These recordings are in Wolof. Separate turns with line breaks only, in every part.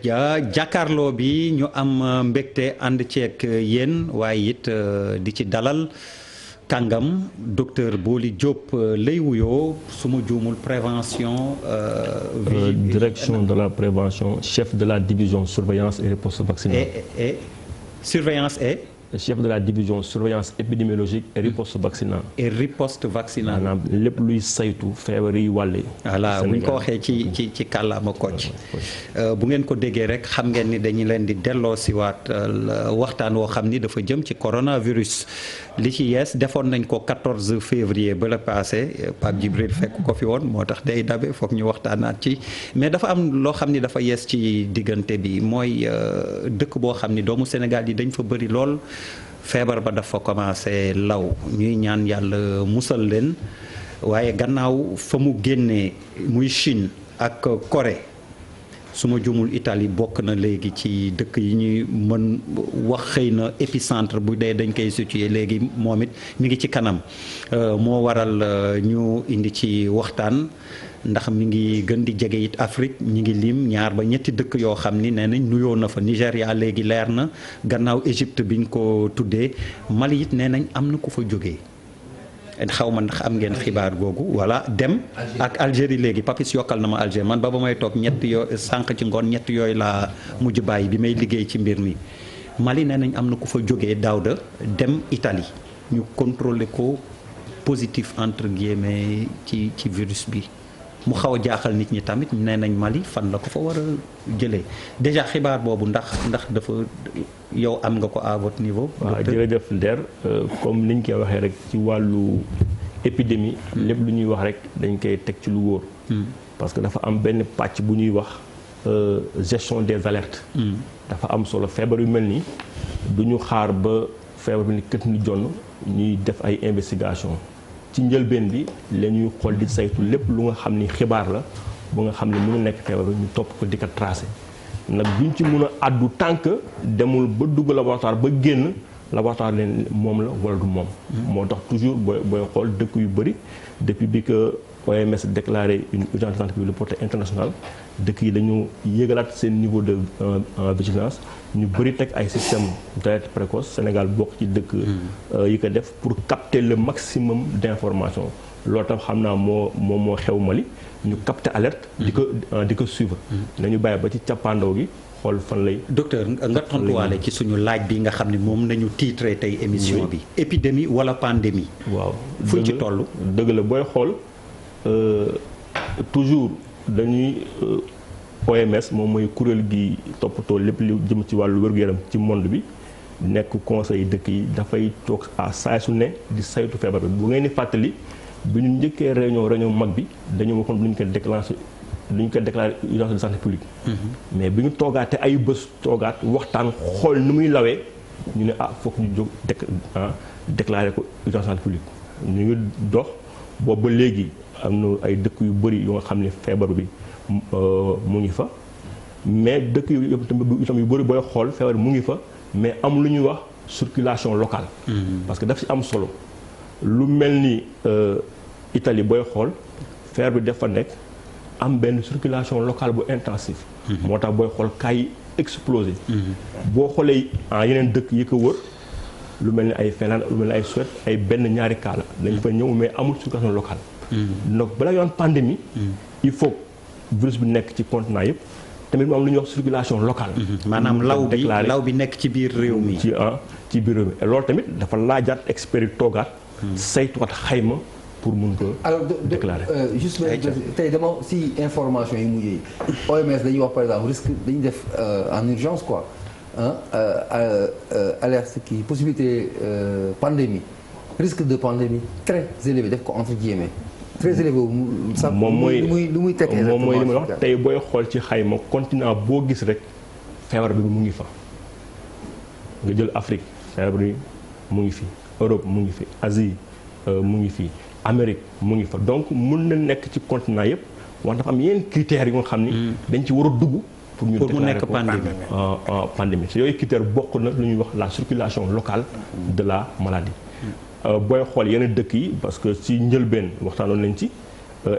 Dia jàkkaarloo bi ñu am mbégte ànd ceeg yéen waaye it di ci dalal kàngam docteur Boly Diop lay wuyoo su ma juumul prévention.
direction de la prévention chef de la division surveillance et riposte vaccinale.
et surveillance et.
chef de la division surveillance épidémiologique et riposte vaccinale.
et riposte vaccinale.
maanaam lépp luy saytu feebar yi wàlle.
voilà bu ñu ko waxee ci kàllaama kocc bu ngeen ko déggee rek xam ngeen ni dañu leen di delloo si waat waxtaan woo xam ni dafa jëm ci coronavirus. li ci yees defoon nañ ko 14 février ba la passé Pape Djibril fekk ko fi woon moo tax day dabe foog ñu waxtaanaat ci mais dafa am loo xam ni dafa yees ci diggante bi mooy dëkk boo xam ni doomu Sénégal yi dañ fa bëri lool. feebar ba dafa commencé law ñuy ñaan yàlla musal leen waaye gannaaw fa mu génnee muy Chine ak Corée su ma jumul Italie bokk na léegi ci dëkk yi ñuy mën wax xëy na épicentre bu dee dañ koy situé léegi moom it mi ngi ci kanam moo waral ñu indi ci waxtaan ndax mi ngi gën di jege it Afrique ñi ngi lim ñaar ba ñetti dëkk yoo xam ni nee nañ nuyoo na fa Nigéria léegi leer na gannaaw Égypte biñ ko tuddee Mali it nee nañ am na ku fa jógee xaw ma ndax am ngeen xibaar googu voilà dem ak Algérie léegi Papis yokkal na ma Algérie man ba may toog sànq ci ngoon ñett yooyu laa mujj bàyyi bi may liggéey ci mbir mi Mali nee nañ am na ku fa jógee Daouda dem Italie ñu contrôler ko positif entre guillemets ci virus bi mu xaw a jaaxal nit ñi tamit nee nañ Mali fan la ko fa war a jëlee déjà xibaar boobu ndax dafa yow am nga ko à votre niveau.
waaw jërëjëf Nder comme niñ koy waxee rek ci wàllu épidémie lépp lu ñuy wax rek dañ koy teg ci lu wóor. parce que dafa am benn pàcc bu ñuy wax gestion des alertes. dafa am solo feebar yu mel nii du ñu xaar ba feebar bi ni kët ni jonn ñuy def ay investigation ci njëlbeen bi la ñuy xool di saytu lépp lu nga xam ni xibaar la bu nga xam ne mu ngi nekk feebar bi ñu topp ko di ko tracé nag duñ ci mun a àddu tant que demul ba dugg laboratoire ba génn laboratoire leen moom la wala du moom. moo tax toujours booy xool dëkk yu bëri depuis bi que OMS déclaré une urgence de santé publique de portée internationale dëkk yi dañu yëgalaat seen niveau de vigilance ñu bëri teg ay système d'alerte précoce Sénégal bokk ci dëkk yi ko def pour capter le maximum d'information loolu tam xam naa moo xew Mali ñu capter alerte di ko suivre nañu bàyyi ba ci cappaandaw gi xool fan lay
docteur nga tontuwaale ci suñu laaj bi nga xam ne moom nañu titré tey émission bi épidémie wala pandémie
waaw
fuñ ci toll
dëgg la booy xool toujours dañuy OMS moom mooy kuréel gi toppatoo lépp li jëm ci wàllu wér-gu-yaram ci monde bi nekk conseil dëkk yi dafay toog à saa su ne di saytu feebar bi bu ngeen di fàttali bi ñu njëkkee réunion mag bi dañu waxoon lu ñu ko déclaré urgence de santé publique mais bi ñu toogaatee ay bés toogaat waxtaan xool ni muy lawee ñu ne foog ñu jóg déclaré ko urgence de santé publique ñu ngi dox boobu ba léegi am na ay dëkk yu bëri yu nga xam ne feebar bi mu ngi fa mais dëkk yu itam yu bëri booy xool feebar bi mu ngi fa mais am lu ñuy wax circulation locale parce que daf ci am solo lu mel ni Italie booy xool feebar bi dafa nekk am benn circulation locale bu intensive moo tax booy xool cas yi explosé boo xoolee yeneen dëkk yi ko wër lu mel ni ay Finlande lu mel ni ay Suède ay benn ñaari cas la dañ fa ñëw mais amul circulation locale donc balaa yoon pandémie il faut virus bi nekk ci continent yëpp tamit mu am lu ñuy wax circulation locale
maanaam law bi nekk ci biir réew mi
ci biir réew mi loolu tamit dafa laajaat expert toogaat saytuwaat xayma pour mun ko déclarer
juste tey dama si information yi mujj yi OMS dañuy wax par exemple risque dañuy def en urgence quoi alerte kii possibilité pandémie risque de pandémie très élevé def ko entre guillemets très élevé sax
moom mooy
lu muy tekki
moom mooy li ma wax tey booy xool ci xayma continent boo gis rek feebar bi mu ngi fa nga jël Afrique feebar bi mu ngi fi Europe mu ngi fi Asie mu ngi fi Amérique mu ngi fa donc mun na nekk ci continent yëpp wax dafa am yenn critères yu nga xam ni dañ ci war a dugg pour ñu déclarer ko pandémie te yooyu critères bokk na lu ñuy wax la circulation locale de la maladie booy xool yenn dëkk yi parce que ci njëlbeen waxtaanoon nañ ci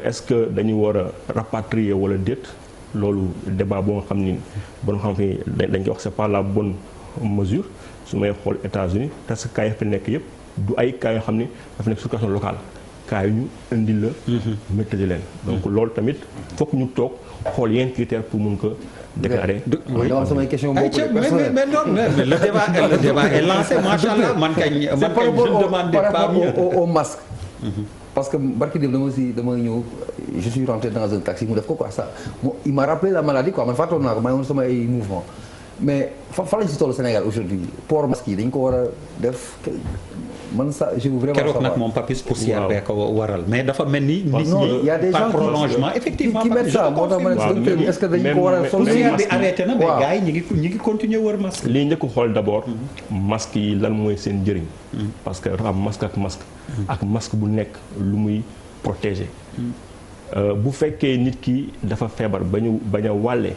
est-ce que dañu war a rapatrier wala déet loolu débat boo nga xam ni bon xam fi dañ koy wax c'est pas la bonne mesure su may xool États-Unis parce que cas yi fa nekk yëpp du ay cas yoo xam ni dafa nekk circulation locale cas yi ñu indi la maîtriser leen donc loolu tamit fokk ñu toog xool yenn critères pour mun ko déclarer.
oui dama am samay question boobu
mais non le débat est lancé macha allah man kañ je ne demande pas mieux
au masque. parce que barki dem dama ñëw je suis rentré dans un taxi mu def ko quoi ça il m'a rappelé la maladie quoi man fàttoon naa ko maa ngi woon sama ay mouvement mais fa lañ si toll Sénégal aujourd'hui port masque yi dañ ko war a def man ça je veux vraiment
keroog nag moom papis poussière bee ko waral mais dafa mel ni nit ñi par prolongement effectivement
qui mettent ça moo tax ma ne docteur bi est-ce que dañ ko war a sol
poussière bi arrêté na mais gars yi ñi ngi continuer wër masque
li njëkk xool d'abord masque yi lan mooy seen njëriñ parce que dafa am masque ak masque bu nekk lu muy protéger bu fekkee nit ki dafa feebar bañ a wàlle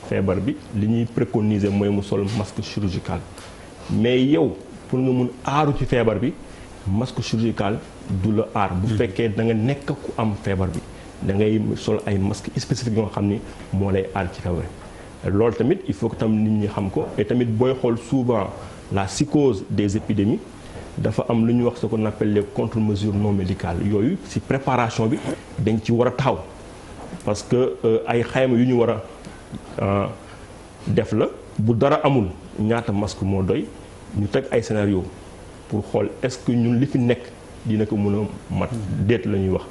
feebar bi li ñuy préconiser mooy mu sol masque chirurgical mais yow pour nga mun aaru ci feebar bi masque chirurgical du la aar bu fekkee da nga nekk ku am feebar bi da ngay sol ay masque spécifique yoo xam ni moo lay aar ci feebar bi loolu tamit il faut que tam nit ñi xam ko et tamit booy xool souvent la psychose des épidémies dafa am lu ñuy wax ce qu'on appelle les contre-mesures non médicales yooyu ci préparation bi dañ ci war a taxaw parce que ay xayma yu ñu war a def la bu dara amul ñaata masque moo doy ñu teg ay scénario pour xool est-ce que ñun li fi nekk dina ko mën a mat déet la ñuy wax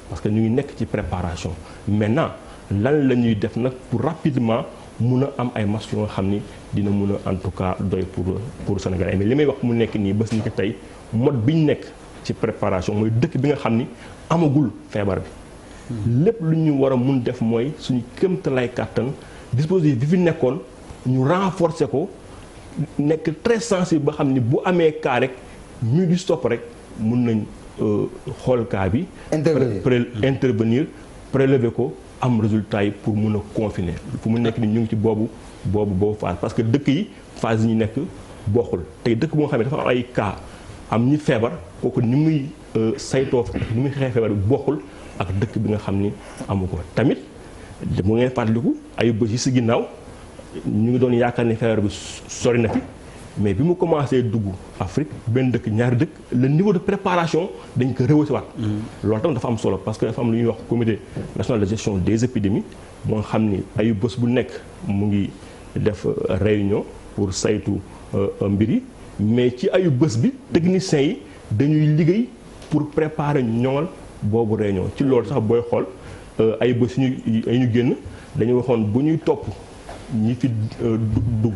parce que ñu ngi nekk ci préparation maintenant lan la ñuy def nag pour rapidement mun a am ay masques yoo nga xam ni dina mun a en tout cas doy pour Sénégal mais li may wax mu nekk nii bés ni ko tey mode bi ñu nekk ci préparation mooy dëkk bi nga xam ni amagul feebar bi lépp lu ñu war a mun def mooy suñu kéemtalaay kàttan dispositif bi fi nekkoon ñu renforcer ko nekk très sensible ba xam ni bu amee cas rek ñu di stop rek mun nañ xool cas bi intervenir prélever ko am résultat yi pour mun a confiner fu mu nekk ni ñu ngi ci boobu phase parce que dëkk yi phase yi ñu nekk bokkul tey dëkk boo xam ne dafa am ay cas am ñi feebar kooku ni muy saytoo ni muy xeexee feebar bi bokkul ak dëkk bi nga xam ni amu ko tamit mu ngeen fàttaliku ay bés yi si ginnaaw ñu ngi doon yaakaar ni feebar bi sori na fi mais bi mu commencé dugg Afrique benn dëkk ñaari dëkk le niveau de préparation dañ ko rehausser waat loolu tam dafa am solo parce que dafa am lu ñuy wax comité national de gestion des épidémies moo xam ni ay bés bu nekk mu ngi def réunion pour saytu mbir yi mais ci ayu bés bi techniciens yi dañuy liggéey pour préparer ñoŋal boobu réunion ci loolu sax booy xool ay bés ñu génn dañu waxoon bu ñuy topp ñi fi dugg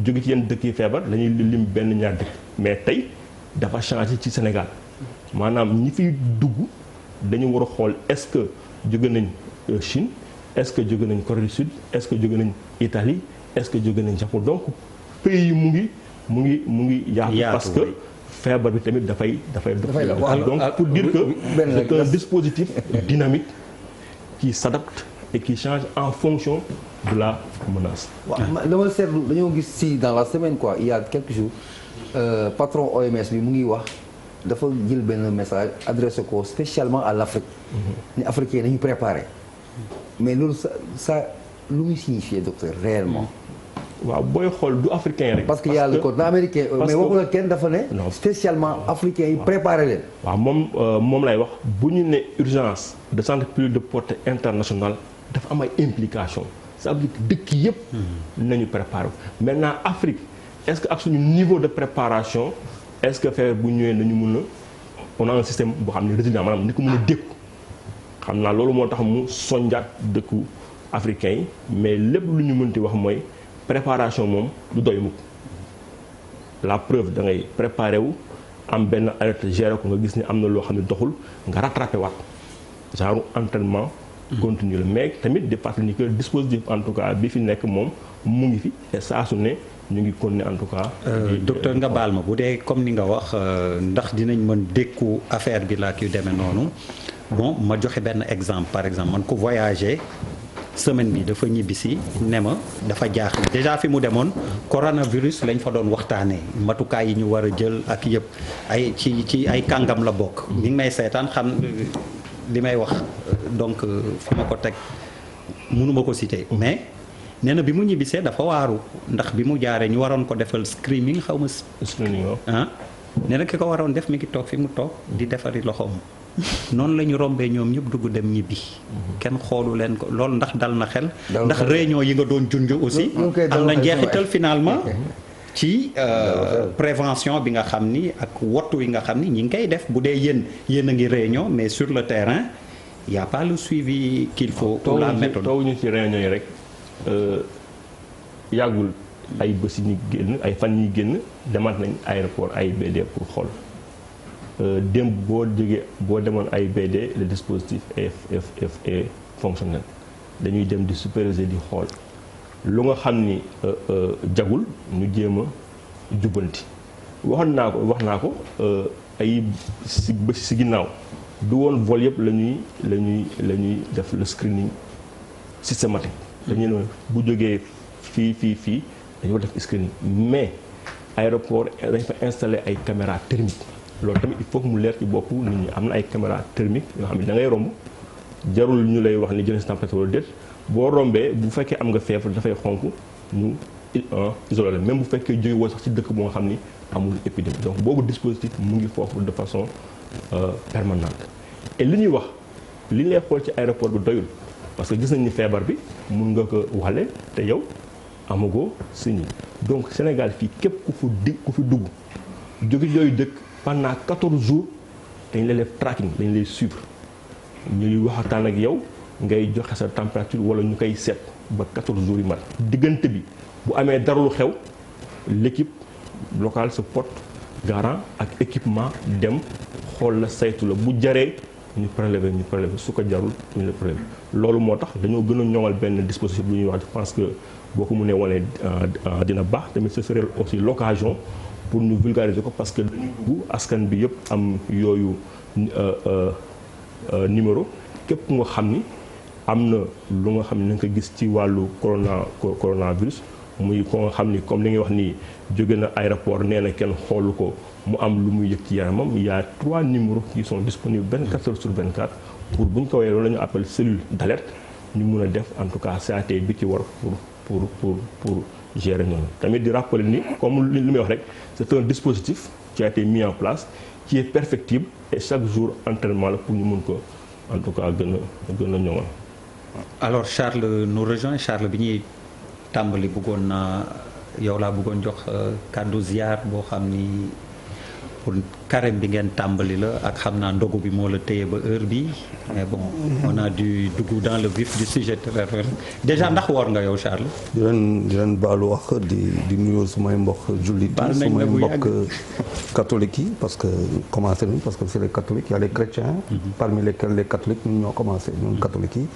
jóge ci yenn dëkk yi feebar dañuy lim benn ñaar dëkk mais tey dafa changé ci Sénégal maanaam ñi fiy dugg dañu war a xool est-ce que jóge nañ Chine est-ce que jóge nañ Corée du Sud est-ce que jóge nañ Italie est-ce que jóge nañ Japon donc pays yi mu ngi yaatu parce que feebar bi tamit dafay donc pour dire que c'est un dispositif dynamique qui s'adapte et qui change en fonction de la menace.
waaw dama seetlu dañoo gis si dans la semaine quoi il y a quelques jours patron OMS bi mu ngi wax dafa jël benn message adressé ko spécialement à l'Afrique. ni africain nañu préparé. mais loolu ça lu muy signifier docteur réellement.
waaw booy xool du africain rek.
parce que y a le continent américain mais waxula kenn dafa ne. spécialement africain yi préparé leen.
waaw moom lay wax bu ñu ne urgence de santé publique de portée internationale dafa am ay implications. ça veut dire que dëkk yëpp nañu préparé maintenant Afrique est-ce que ak suñu niveau de préparation est-ce que feebar bu ñëwee nañu mun a on a un système boo xam ne résilient maanaam ni ko mën a dékku xam naa loolu moo tax mu sonjaat dëkku africain yi mais lépp lu ñu mënti wax mooy préparation moom du doy mukk la preuve da ngay préparé wu am benn alerte gérer ko nga gis ni am na loo xam ne doxul nga rattrapé waat genre entraînement continue la mais tamit di fàttali ni que dispositif en tout cas bi fi nekk moom mu ngi fi et saa su ne ñu ngi continuer en tout cas.
docteur nga baal ma bu dee comme ni nga wax ndax dinañ mën dékku affaire bi la yu demee noonu bon ma joxe benn exemple par exemple man ko voyager semaine bi dafa ñibbisi ne ma dafa jaaxle déjà fi mu demoon coronavirus lañ fa doon waxtaanee matukaay yi ñu war a jël ak yëpp ay ci ay kàngam la bokk. ñi ngi may seetaan xam li may wax donc fi ma ko teg mënuma ko citer mais nee na bi mu ñibbisee dafa waaru ndax bi mu jaaree ñu waroon ko defal screening xaw ma
screening
ah nee na ki ko waroon def mi ngi toog fi mu toog di defari loxoom noonu la ñu rombee ñoom ñëpp dugg dem ñibbi kenn xoolu leen ko loolu ndax dal na xel ndax réunion yi nga doon junj aussi am na njeexital finalement ci prévention bi nga xam ni ak wottu yi nga xam ni ñi ngi koy def bu dee yéen a ngi réunion mais sur le terrain y a pas le suivi qu'il faut ou la méthode
tooguñu ci réunion yi rek yàggul ay bés yi ñu génn ay fan yi génn demaat nañ aéroport AIBD pour xool démb boo demoon AIBD le dispositif est fonctionnel dañuy dem di superviser di xool lu nga xam ni jagul ñu jéem a jubbanti wax naa ko ay bés si ginnaaw du woon vol yëpp la ñuy def le screening systématique dañu ne bu jógee fii dañoo def screening mais aéroport dañ fa installé ay caméras thermiques loolu tamit il faut que mu leer ci bopp nit ñi am na ay caméras thermiques yoo xam ne da ngay romb jarul ñu lay wax ni jël si température wala déet boo rombee bu fekkee am nga feebar dafay xonk ñu isolé la même bu fekkee jóge woo sax ci dëkk boo nga xam ni amul épidémie donc boobu dispositif mu ngi foofu de façon permanente et li ñuy wax li lay xool ci aéroport bi doyul parce que gis nañ ni feebar bi mun nga ko wàlle te yow amagoo signe donc Sénégal fii képp ku fi dugg jóge yooyu dëkk pendant 14 jours dañ lay def tracking dañ lay suivre ñuy waxtaan ak yow ngay joxe sa température wala ñu koy seet ba 14 jours yi mat diggante bi bu amee dara lu xew l'équipe locale se porte garant ak équipement dem xool la saytu la bu jaree ñu prélever su ko jarul ñu la prélever loolu moo tax dañoo gën a ñoŋal benn dispositif bu ñuy wax je pense que boo ko mënee wane dina baax tamit ce serait aussi l'occasion pour ñu vulgariser ko parce que dañu bëgg askan bi yëpp am yooyu numéro képp nga xam ni am na lu nga xam ne na nga ko gis ci wàllu coronavirus muy ko nga xam ni comme li ngay wax nii jóge na aéroport nee na kenn xoolu ko mu am lu muy yëg ci yaramam il y a 3 numéros qui sont disponibles 24 heures sur 24 pour bu ñu ko woowee loolu la ñu appelle cellule d'alerte ñu mun a def en tout cas CAT bi ci war pour gérer noonu tamit di rappeler ni comme li may wax rek c'est un dispositif qui a été mis en place qui est perfectible et chaque jour entraînement la pour ñu mun ko en tout cas gën a ñoŋal.
alors Charles nous rejoint Charles bi ñuy tàmbali bëggoon naa yow laa bëggoon jox kàddu ziar boo xam ni pour carême bi ngeen tàmbali la ak xam naa ndogu bi moo la téye ba heure bi mais bon on a dû dugg dans le vif du sujet déjà ndax woor nga yow Charles.
di leen baalu wax di nuyu sumay mbokk jullit yi sumay mbokk catholiques yi parce que commencé nañu parce que c'est les catholiques il y a les chrétiens parmi lesquels les catholiques ñun ñoo commencé ñun catholiques yi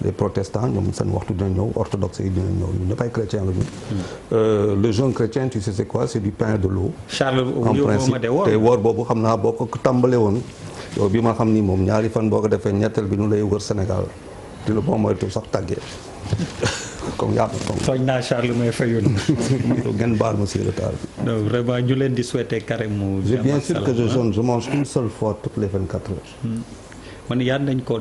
les protestants ñoom seen waxtu dina ñëw orthodoxes yi dina ñëw ñun ñëpp ay chrétiens la ñu le jeûne chrétien tu sais c'est quoi c'est du pain et de l'eau
Charles
en principe te woor boobu xam naa boo ko tàmbalee woon yow bi ma xam ni moom ñaari fan boo ko defee ñetteel bi nu lay wër Sénégal di la boo moytu sax tàggee comme yaa ngi
tooñ naa Charles may fayoon.
ngeen baal ma si retard bi.
non vraiment ñu leen di souhaiter carême mu.
bien sûr que je jeûne je mange une seule fois toutes les 24 heures.
man yaan nañ ko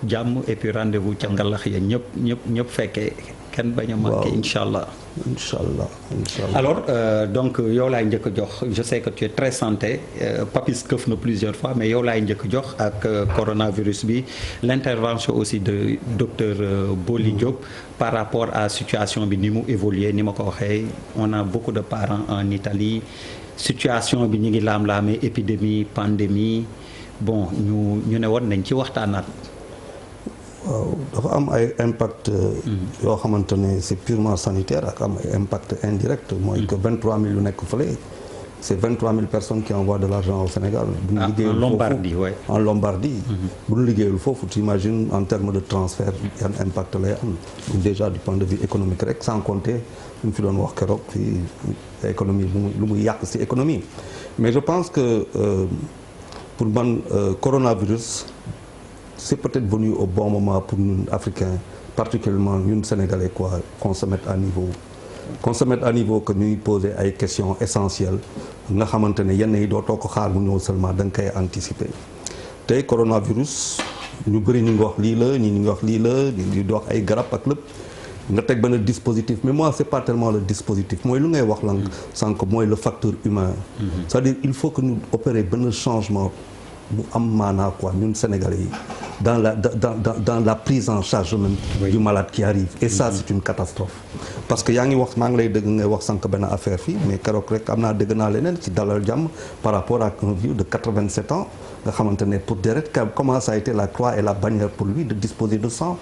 jàmm et puis rendez-vous ca ngalax ya ñëpp fekkee kenn bañ a manqué incha allah.
incha allah incha allah
alors donc yow laay njëkk a jox je sais que tu es très santé Papis këf na plusieurs fois mais yow laay njëkk a jox ak coronavirus bi l'intervention aussi de docteur Boly Diop par rapport à situation bi ni mu évoluer ni ma ko waxee on a beaucoup de parents en Italie situation bi ñu ngi laam-laamee épidémie pandémie bon ñu ne woon nañ ci waxtaanaat.
waaw dafa am ay impact yoo xamante ne c'est purement sanitaire ak am ay impact indirect mooy que 23 000 yu nekk fële c'est 23 000 personnes qui envoient de l'argent au Sénégal bu ñu liggéeyul
en Lombardie ouais.
En Lombardie bu ñu liggéeyul foofu tu imagines en termes de transfert yan impact lay am déjà du point de vue économique rek sans compter ñu fi doon wax keroog ci économie lu muy yàq ci économie mais je pense que pour man coronavirus c'est peut-être venu au bon moment pour ñun Africains particulièrement ñun Sénégalais quoi qu'on se mette à niveau que ñuy poser ay questions essentielles nga xamante ne yenn yi dootoo ko xaar mu ñëw seulement da nga koy anticiper tey coronavirus ñu bëri ñu ngi wax lii la ñi ñu ngi wax lii la di wax ay garab ak lépp nga teg benn dispositif mais moi c'est pas tellement le dispositif mooy lu ngay wax lan sànq mooy le facteur humain c'est-à-dire il faut que ñu opérer benn changement bu am maanaa quoi ñun Sénégalais yi dans la prise en charge même du malade qui arrive et ça c'est une catastrophe parce que yaa ngi wax maa ngi lay dëgg ngay wax sànq benn affaire fii mais keroog rek am naa dëgg naa leneen ci Dalal Jàmm par rapport à un vieux de 87 ans nga xamante ne pour deret comment ça a été la croix et la bannière pour lui de disposer de sang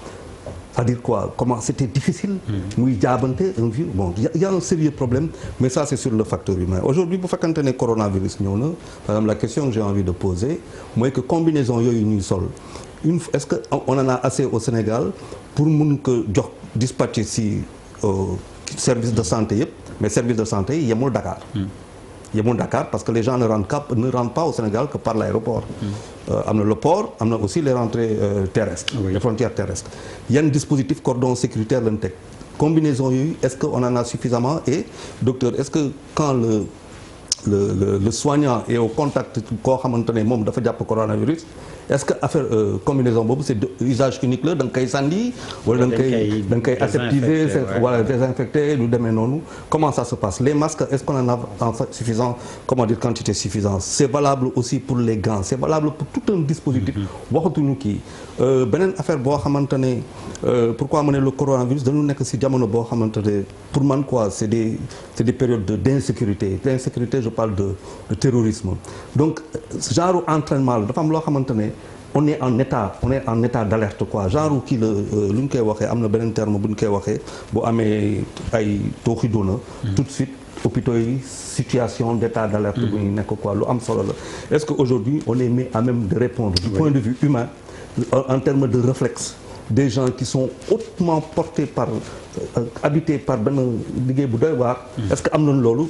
c'est-à-dire quoi comment c'était difficile muy jaabante un vieux bon il y a un sérieux problème mais ça c'est sur le facteur humain aujourd'hui bu fekkante ne coronavirus ñëw na par exemple la question que j'ai envie de poser mooy que combinaison yooyu ñuy sol est-ce que on en a assez au Sénégal pour mun ko jox dispatcher si service de santé yëpp mais service de santé yi yemul Dakar parce que les gens ne rentrent pas au Sénégal que par l'aéroport am na le port am na aussi les rentrées terrestres les frontières terrestres yan dispositif cordon sécuritaire lañ teg combinaison yooyu est-ce que on en a suffisamment et docteur est-ce que quand le soignant est au contact koo xamante ne moom dafa jàpp coronavirus est-ce que affaire combinaison boobu c'est usage unique la da nga koy sànni wala da nga koy aseptiser wala désinfecter lu demee noonu comment ça se passe les masques est-ce qu'on en a en suffisant comment dire quantité suffisante c'est valable aussi pour les gants c'est valable pour tout un dispositif waxatuñu kii beneen affaire boo xamante ne pourquoi ma ne le coronavirus dañu nekk ci jamono boo xamante ne pour man quoi c'est des périodes d'insécurité je parle de terrorisme donc genre entraînement la dafa am loo xamante ne on est en état d'alerte quoi genre kii la lu ñu koy waxee am na beneen terme bu ñu koy waxee bu amee ay tooxi doona tout de suite hôpitaux yi situation d'état d'alerte bu ñu nekk quoi lu am solo la est-ce que aujourd'hui on est mis à même de répondre du point de vue humain en termes de réflexe des gens qui sont hautement portés par habités par benn liggéey bu doy waar est-ce que am nañ loolu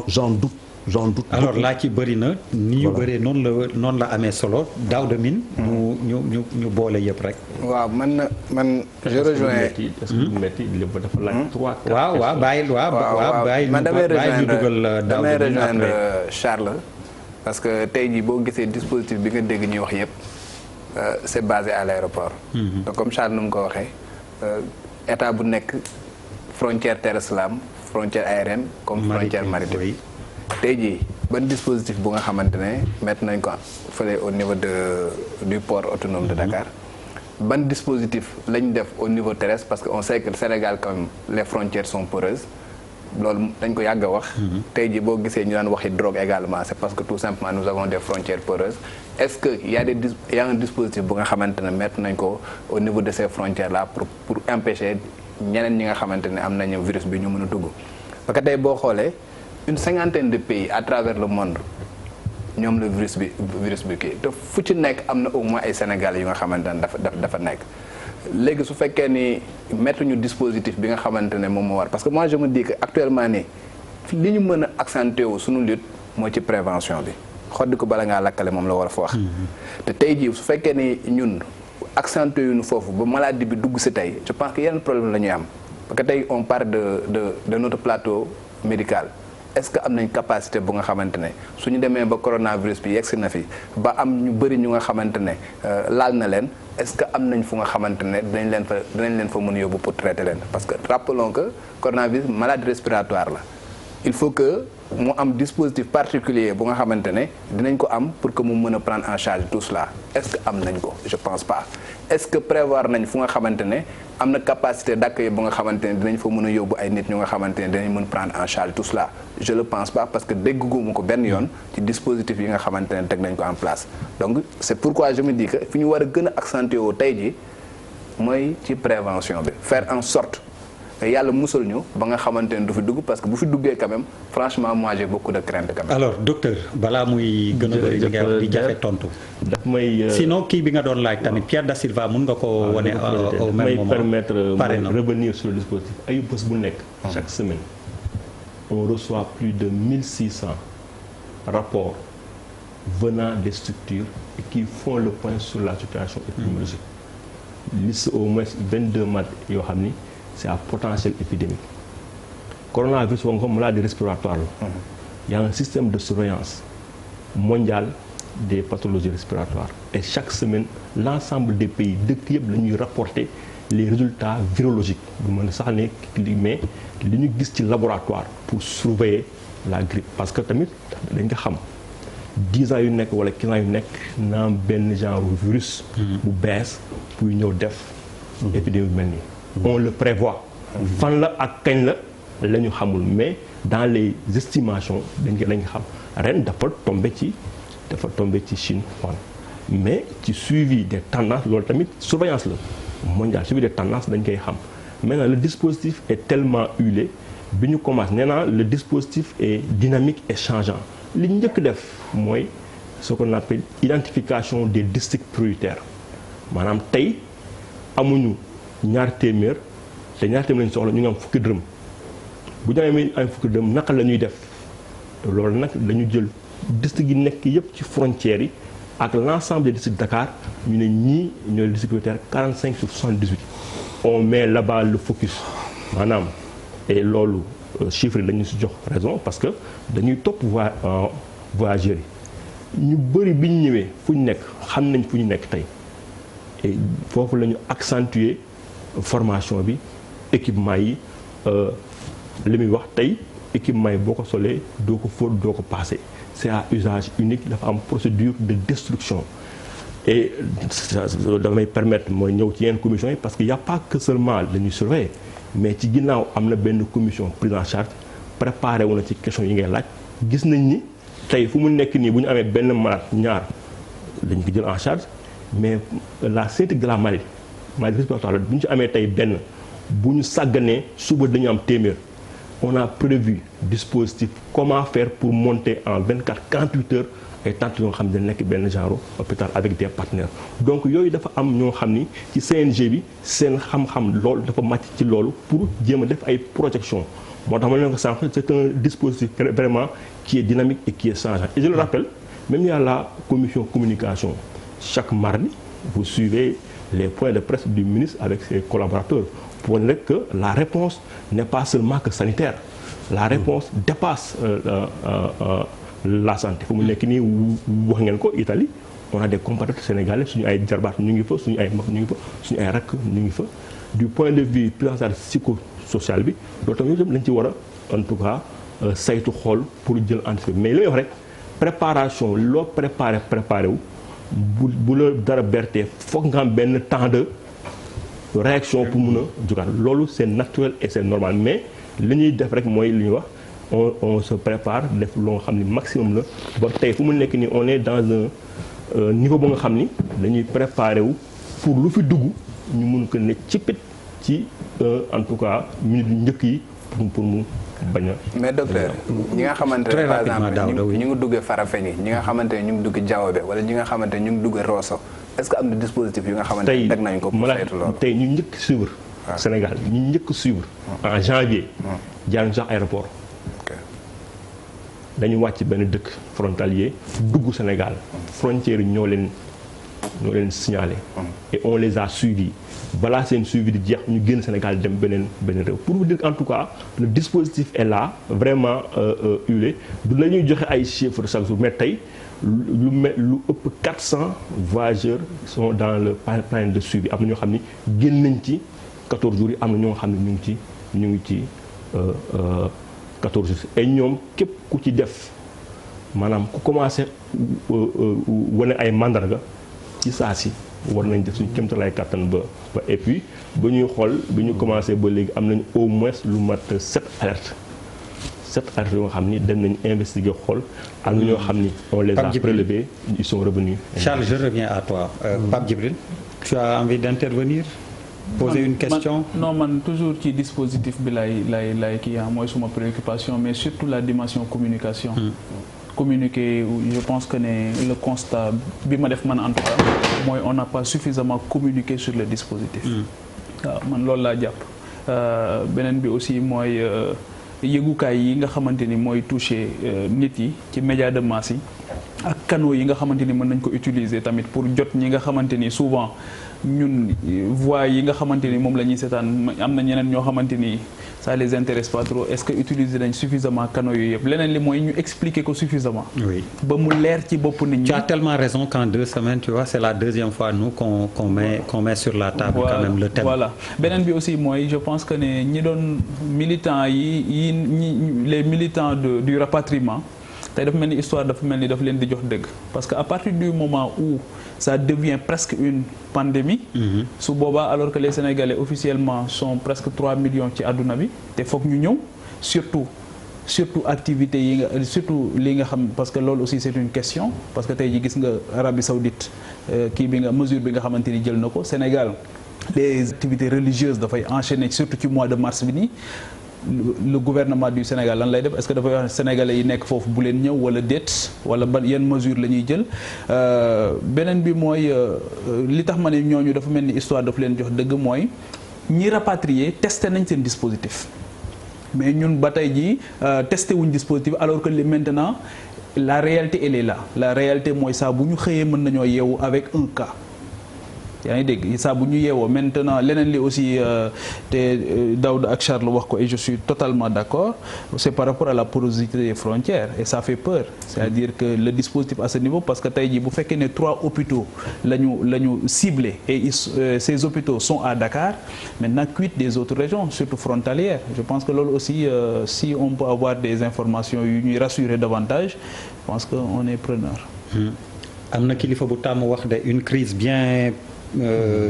j'en doute
alors laa ci bëri na ni ñu bëree noonu la amee solo Daouda Mine ñu boole yëpp rek
waaw man je rejoins
est-ce que metti lépp dafa laaj 3
waaw bàyyi
man damay
Daouda Mine
rejoindre Charles parce que tey jii boo gisee dispositif bi nga dégg ñuy wax yëpp c'est basé à l'aéroport donc comme Charles nu mu ko waxee état bu nekk frontière terrestre la am frontière aérienne comme frontière maritime tey jii ban dispositif bu nga xamante ne mettre nañ ko fële au niveau du port autonome de Dakar ban dispositif lañ def au niveau terrestre parce que on sait que le Sénégal quand même les frontières sont poreuses loolu dañ ko yàgg a wax tey jii boo gisee ñu daan waxi drogue également c'est parce que tout simplement nous avons des frontières poreuses est-ce que y a un dispositif bu nga xamante ne mettre nañ ko au niveau de ces frontières là pour empêcher ñeneen ñi nga xamante ne am nañu virus bi ñu mën a dugg parce que tey boo xoolee une 50aine de pays à travers le monde ñoom la virus bi kii te fu ci nekk am na au moins ay Sénégalais yu nga xamante ne dafa nekk léegi su fekkee ni mettre ñu dispositif bi nga xamante ne moom moo war parce que moi je me dis que actuellement nii li ñu mën a accentuer wu suñu lutte mooy ci prévention bi xoddi ko bala ngaa lakkale moom la war a fa wax te tey jii su fekkee ni ñun accentuer yu ñu foofu ba maladie bi dugg si tey je pense que yenn problème la ñuy am parce que tey on parle de notre plateau médical est-ce que am nañ capacité bu nga xamante ne su ñu demee ba coronavirus bi yegsi na fi ba am ñu bëri ñu nga xamante ne laal na leen est-ce que am nañ fu nga xamante ne dinañ leen fa mën a yóbbu pour traiter leen parce que rappelons que coronavirus maladie respiratoire la il faut que mu am dispositif particulier bu nga xamante ne dinañ ko am pour que mu mën a prendre en charge tout cela est-ce que am nañ ko je pense pas est-ce que prévoir nañ fu nga xamante ne am na capacité d'accueil bu nga xamante ne dinañ fa mën a yóbbu ay nit ñu nga xamante ne dinañ mën prendre en charge tout cela je le pense pas parce que dégguma ko benn yoon ci dispositif yi nga xamante ne teg nañ ko en place donc c'est pourquoi je me dis que fi ñu war a gën a accentuer woo tey ji mooy ci prévention bi faire en sorte que yàlla musal ñu ba nga xamante ne du fi dugg parce que bu fi duggee quand même franchement moi j'ai beaucoup de crainte quand même.
alors docteur balaa muy gën a bëri li ngay wax di jafe tontu.
daf may
sinon kii bi nga doon laaj tamit Pierre Da Silva mun nga ko wane au même moment
permettre revenir sur le dispositif ayu bés bu nekk chaque semaine on reçoit plus de 1600 rapports venant des structures et qui font le point sur la situation épidémiologique liste au moins 22 maladies yoo xam ni c'est à potentiel épidémique coronavirus woo nga ko maladie respiratoire la il y a un système de surveillance mondial des pathologies respiratoires et chaque semaine l'ensemble des pays dëkk yëpp la ñuy rapporter les résultats virologiques du mën sax ne mais li ñu gis ci laboratoire pour surveiller la grippe parce que tamit dañ nga xam 10 ans yu nekk wala 15 ans yu nekk naam benn genre virus bu bees buy ñëw def épidémie bu mel nii on le prévoit fan la ak kañ la ñu xamul mais dans les estimations dañ xam ren dafa tombé ci Chine mais ci suivi des tendances loolu tamit surveillance la mondiale suivi des tendances dañ koy xam maintenant le dispositif est tellement huilé bi ñu commencé nee naa le dispositif est dynamique et changeant li ñu njëkk def mooy ce qu'on appelle identification des districts prioritaires maanaam tey amuñu ñaar téeméer te ñaar téeméer lañu soxla ñu ngi am fukki dërëm bu ñu amee ay fukki dërëm naka la ñuy def loolu nag dañu jël district yi nekk yëpp ci frontières yi ak l'ensemble des districts de Dakar ñu ne ñii ñooy district prioritaire 45 sur 78 on met là-bas le focus maanaam et loolu chiffres yi dañu si jox raison parce que dañuy topp voyageurs yi ñu bëri bi ñu ñëwee fu ñu nekk xam nañ fu ñu nekk tey et foofu la ñu accentuer formation bi équipement yi li muy wax tey équipement yi boo ko solee doo ko fóot doo ko passé c'est à usage unique dafa am procédure de destruction et damay permettre mooy ñëw ci yenn commission yi parce que y a pas que seulement la ñuy surveiller mais ci ginnaaw am na benn commission prise en charge préparé wu na ci question yi ngay laaj gis nañ ni tey fu mu nekk nii bu ñu amee benn malade ñaar dañu ko jël en charge mais la sécurité de la maladie respiratoire bu ñu ci amee tey benn bu ñu sàgganee suba dañu am téeméer on a prévu dispositif comment faire pour monter en 48 heures ay tentes yoo xam ne nekk benn genre hôpital avec des partenaires donc yooyu dafa am ñoo xam ni ci CNG bi seen xam-xam loolu dafa màcc ci loolu pour jéem a def ay projection moo tax ma leen ko sànq c'est un dispositif vraiment qui est dynamique et qui est changeant et je le rappelle même il y a la commission communication chaque mardi vous suivez les points de presse du ministre avec ses collaborateurs pour dire que la réponse n'est pas seulement que sanitaire la réponse dépasse la santé fu mu nekk nii wax ngeen ko Italie on a des compatriotes sénégalais suñu ay jarbaat ñu ngi fa suñu ay mag ñu ngi fa suñu ay rakk ñu ngi fa du point de vue prise en charge psychosocial bi loolu tamit yëpp lañ ci war a en tout cas saytu xool pour jël anticipé mais li may wax rek préparation loo préparé wu bu la dara bertee foog nga am benn temps de réaction pour mun a jugaat loolu c'est naturel et c'est normal mais li ñuy def rek mooy li ñuy wax on se prépare def loo xam ni maximum la ba tey fu mu nekk nii on est dans un niveau ba nga xam ni dañuy préparer wu pour lu fi dugg ñu mun ko ne cipit ci en tout cas minute njëkk yi pour mu bañ a. mais docteur
ñi nga xamante ne par exemple ñu ngi duggee Farafenni ñi nga xamante ne ñu ngi dugg Diaobé wala ñi nga xamante ne ñu ngi dugg Rosso est-ce que am na dispositif yu nga xamante ne teg nañ ko pour saytu loolu
tey ñu njëkk suivre Sénégal ñu njëkk suivre en janvier jaaruñu sax aéroport dañu wàcc benn dëkk frontalier dugg Sénégal frontières yi ñoo leen signalé et on les a suivis balaa seen suivi di jeex ñu génn Sénégal dem beneen réew pour vous dire en tout cas le dispositif est là vraiment huilé du la ñuy joxe ay chiffres chaque jour mais tey lu ëpp 400 voyageurs sont dans le plan de suivi am na ñoo xam ni génn nañ ci 14 jours yi am na ñoo xam ne ñu ngi ci 14 jours et ñoom képp ku ci def maanaam ku commencé wane ay mandarga ci saa si war nañ def suñu kéemtalaay kàttan ba et puis ba ñuy xool bi ñu commencé ba léegi am nañu au moins lu mat 7 alertes yoo nga xam ni dem nañu investiguer xool am na ñoo xam ni on les a prélevés ils sont revenus.
Charles, je reviens à toi. Pape Djibril, tu as envie d'intervenir? Poser une question?
Man toujours ci dispositif bi lay kii mooy suma préoccupation mais surtout la dimension communication. Communiquer, je pense que le constat bi ma def man en tout cas mooy on n'a pas suffisamment communiqué sur le dispositif. waaw man loolu laa jàpp. beneen bi aussi mooy yëgukaay yi nga xamante ni mooy toucher nit yi ci médias de masse yi ak canaux yi nga xamante ni mën nañ ko utiliser tamit pour jot ñi nga xamante ni souvent ñun voix yi nga xamante ni moom la ñuy seetaan am na ñeneen ñoo xamante ni ça les intéresse pas trop est-ce que utiliser nañ suffisamment canaux yooyu yëpp leneen li mooy ñu expliquer ko suffisamment.
oui
ba mu leer ci bopp nit ñi.
tu as tellement raison qu'en 2 semaines tu vois c'est la deuxième fois nous qu'on met sur la table quand même le thème.
voilà beneen bi aussi mooy je pense que ne ñi doon militants yi les militants du rapatriement tey dafa mel ni histoire dafa mel ni dafa leen di jox dëgg parce que à partir du moment où ça devient presque une pandémie su boobaa alors que les Sénégalais officiellement sont presque 3 millions ci àdduna bi te foog ñu ñëw surtout activités yi nga surtout li nga xam parce que loolu aussi c'est une question parce que tey ji gis nga Arabie Saoudite mesure bi nga xamante ni jël na ko Sénégal les activités religieuses dafay enchaîner surtout ci mois de mars bi nii le gouvernement du Sénégal lan lay def est-ce que dafay wax sénégalais yi nekk foofu bu leen ñëw wala déet wala ban yan mesure la ñuy jël beneen bi mooy li tax ma ne ñooñu dafa mel ni histoire dafa leen jox dëgg mooy ñi rapatrier testé nañ seen dispositif mais ñun ba tey jii testé wuñ dispositif alors que maintenant la réalité elle est là la réalité mooy saa bu ñu xëyee mën nañoo yeewu avec un cas yaa ngi dégg saa bu ñu yeewoo maintenant leneen li aussi te Daouda ak Charles wax ko et je suis totalement d'accord c'est par rapport à la porosité des frontières et ça fait peur c'est-à-dire que le dispositif à ce niveau parce que tey jii bu fekkee ne 3 hôpitaux la ñu ciblés et ces hôpitaux sont à Dakar maintenant quid des autres régions surtout frontalières je pense que loolu aussi si on peut avoir des informations yu ñuy rassurer davantage je pense que on est preneur.
am na kilifa bu tàmm wax de une crise bien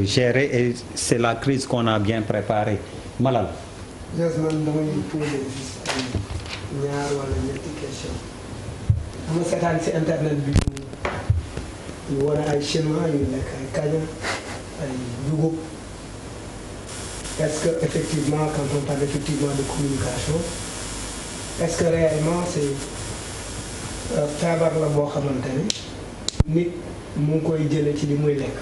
gérée et c'est la crise qu'on a bien préparée Malal.
man damay poser ñaar wala ñetti question dama seetaan ci internet bi ñu wane ay chinois yu lekk ay kaña ay dugub est-ce que effectivement quand on parle effectivement de communication est-ce que réellement c'est feebar la boo xamante ne nit mu ngi koy jële ci li muy lekk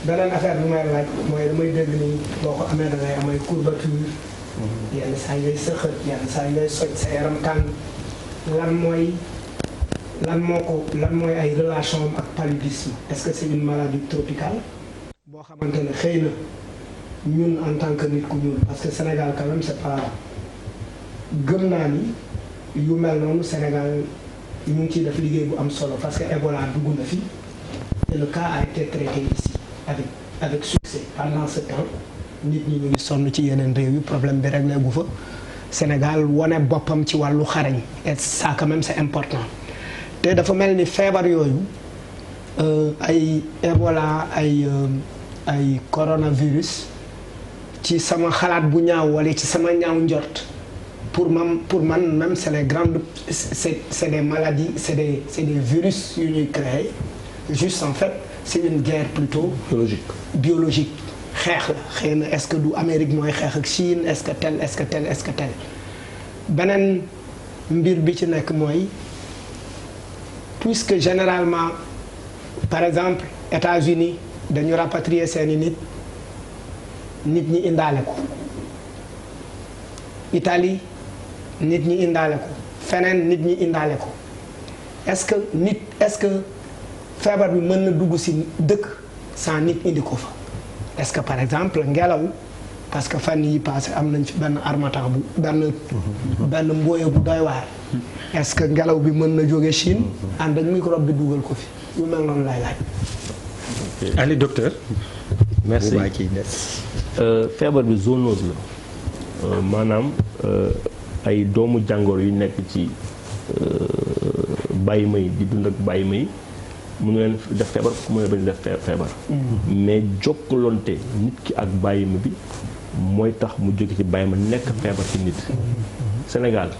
beneen affaire bi may laaj mooy damay dégg ni boo ko amee da ngay am ay courbature yenn saa yi ngay sëxët yenn saa yi ngay soj sa yaram tàng lan mooy ay relation ak paludisme est-ce que c'est une maladie tropicale boo xamante ne xëy na ñun en tant que nit ku ñuul parce que Sénégal quand même c'est pas gëm naa ni yu mel noonu Sénégal ñu ngi ciy def liggéey bu am solo parce que Ebola dugg na fi et le cas a été traité ici avec succès pendant ce temps nit ñi ñu ngi sonn ci yeneen réew yi problème bi réglé gu fa Sénégal wane boppam ci wàllu xarañ et ça quand même c'est important te dafa mel ni feebar yooyu ay Ebola ay coronavirus ci sama xalaat bu ñaaw wala ci sama ñaaw njort pour man même c'est les grandes c'est des maladies c'est des virus yu ñuy créer juste en fait c'est une guerre plutôt biologique xeex la xëy na est-ce que du Amérique mooy xeex ak Chine est-ce que tel beneen mbir bi ci nekk mooy puisque généralement par exemple États-Unis dañu rapatrier seeni nit ñi indaale ko Italie nit ñi indaale ko feneen nit ñi indaale ko est-ce que feebar bi mën na dugg ci dëkk sans nit indi ko fa est-ce que par exemple ngelaw parce que fan yi passé am nañ fi benn harmattan bu benn mbooye bu doy waar est-ce que ngelaw bi mën na jóge Chine ànd ak microbe bi dugal ko fi yu mel noonu lay laaj.
Allez docteur.
merci feebar bi zoonose la maanaam ay doomu jàngoro yu nekk ci bàyyi may di dund ak bàyyi may mënu leen def feebar mënu leen bañ def feebar mais jokkalonte nit ki ak bàyyi ma bi mooy tax mu jóge ci bàyyi ma nekk feebar ci nit Sénégal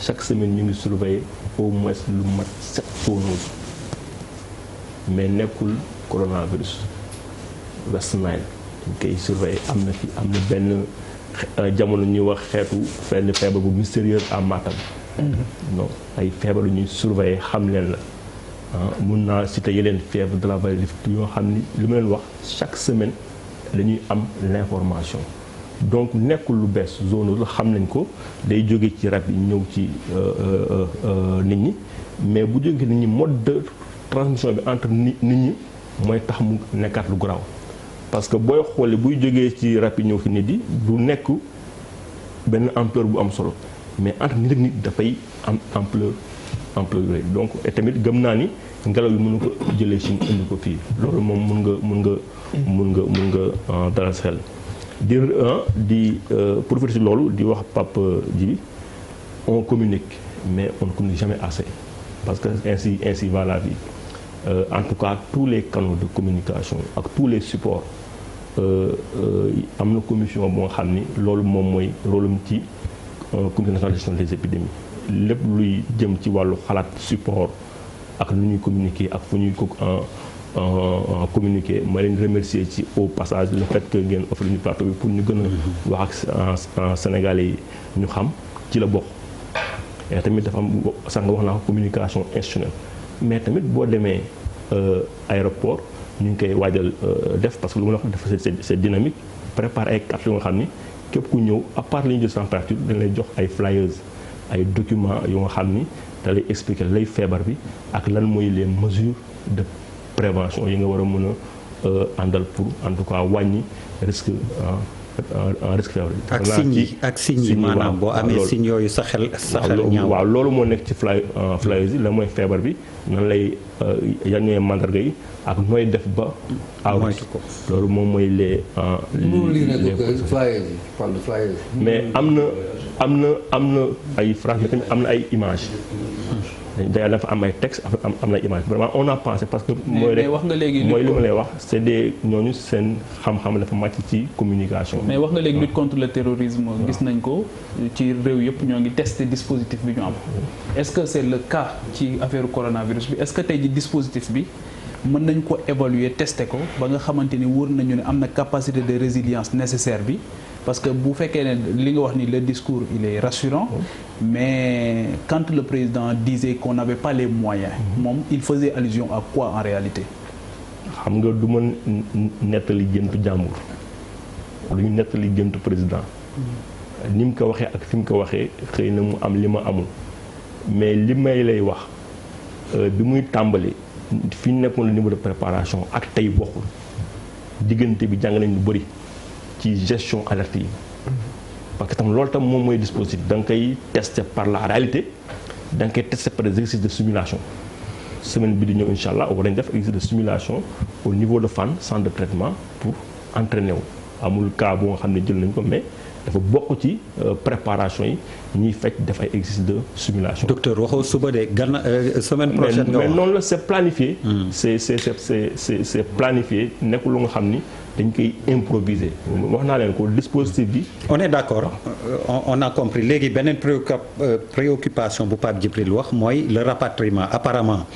chaque semaine ñu ngi surveiller au moins lu mat 7 zoonoses mais nekkul coronavirus West Nile dañ koy surveiller am na benn jamono ñuy wax xeetu fenn feebar bu mystérieuse à Matam non ay feebar yu ñuy surveiller xam leen la mun naa citer yeneen fièvre de la vallée du Rift yoo xam ni li ma leen wax chaque semaine dañuy am l'information donc nekkul lu bees zone la xam nañ ko day jóge ci rab yi ñëw ci nit ñi mais bu jóge nit ñi mode de transmission bi entre nit ñi mooy tax mu nekkaat lu garaaw parce que booy xoolee buy jógee ci rab yi ñëw ci nit yi du nekk benn ampleur bu am solo mais entre nit ak nit dafay am ampleur yooyu donc et tamit gëm naa ni ngelaw yi mënu ko jëlee ci indi ko fii loolu moom mun nga dalal sa xel di profiter ci loolu di wax Pape Djibi on communique mais on ne communique jamais assez parce que ainsi va la vie en tout cas tous les canaux de communication ak tous les supports am na commission bu nga xam ni loolu moom mooy rôle ci comité national de gestion des épidémies lépp luy jëm ci wàllu xalaat support ak nu ñuy communiquer ak fu ñuy ko communiquer ma leen remercier ci au passage le fait que ngeen offre ñu plateau bi pour ñu gën a wax ak Sénégalais yi ñu xam ci la bokk et tamit dafa am sax nga wax naa ko communication institutionnelle mais tamit boo demee aéroport ñu ngi koy waajal def parce que lu ma la wax dafa c'est dynamique préparer ay cartes yu nga xam ni képp ku ñëw à part li ñu jël température dañ lay jox ay flyers ay documents yu nga xam ni da lay expliquer lay feebar bi ak lan mooy les mesures de prévention yi nga war a mën a àndal pour en tout cas wàññi risque risque feebar bi.
ak signes yi maanaam boo amee signes yooyu sa xel ñaaw.
waaw loolu moo nekk ci flyers yi la mooy feebar bi nan lay yan ñooy mandarga yi ak nooy def ba.
moytu ko
loolu moom mooy les
flyers yi parle de flyers.
mais am na ay phrases mais tamit am na ay images. d'ailleurs dafa am ay textes am na image vraiment on a pensé parce que. mooy rek
wax nga léegi
mooy li ma lay wax c'est des ñooñu seen xam-xam dafa màcc ci communication.
mais wax nga léegi lutte contre le terrorisme gis nañ ko ci réew yëpp ñoo ngi testé dispositif bi ñu am. est-ce que c'est le cas ci affaire coronavirus bi est-ce que tey ji dispositif bi mën nañ ko évaluer testé ko ba nga xamante ni wóor nañu ne am na capacité de résilience nécessaire bi. parce que bu fekkee ne li nga wax ni le discours il est rassurant mais quand le président disait qu'on n'avait pas les moyens moom il faisait allusion à quoi en réalité
xam nga du ma nettali géntu jàmbur lu ñu nettali géntu président ni mu ko waxee ak fi mu ko waxee xëy na mu am li ma amul mais li may lay wax bi muy tàmbali fi ñu nekkoon le niveau de préparation ak tey bokkul diggante bi jàng nañ lu bëri ci gestion alerte yi parce que tam loolu tam moom mooy dispositif da nga koy tester par la réalité da nga koy tester par des exercices de simulation semaine bi di ñëw incha allah war nañ def exercice de simulation au niveau de Fann centre de traitement pour entraîner wu amul cas bu nga xam ne jël nañ ko mais dafa bokk ci préparation yi ñuy fekk def ay exercices de simulation.
docteur waxoo suba de semaine prochaine nga wax
mais noonu la c'est planifié. c'est planifié nekkul lu nga xam ni. dañ koy improviser wax naa leen ko dispositif bi.
on est d'accord on a compris léegi beneen préoccupation bu Pape Djibril wax mooy le rapatriement apparemment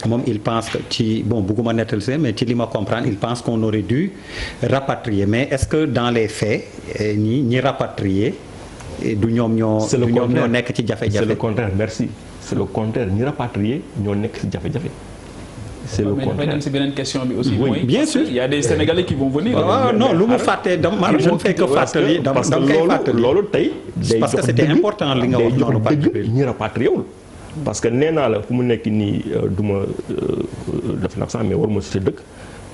moom il pense que ci bon bugguma nettal see mais ci li ma comprendre il pense qu'on aurait dû rapatrier mais est-ce que dans les faits ñi rapatrier du ñoom ñoo nekk ci jafe-jafe.
c'est le contraire merci c'est le contraire ñi rapatrier ñoo nekk ci jafe-jafe. c'est le contraire
mais dafay dem ci beneen question bi aussi.
Oui,
mooy
bien sûr.
il y a des Sénégalais qui vont venir.
non lu mu fàttee dama je ne fais que fàttali dama koy fàttali
loolu tey. day
parce que c'était important li nga wax noonu Pape Djibril
ñi rapatrié wul parce que nee naa la fu mu nekk nii du ma def nag sax mais war ma si dëkk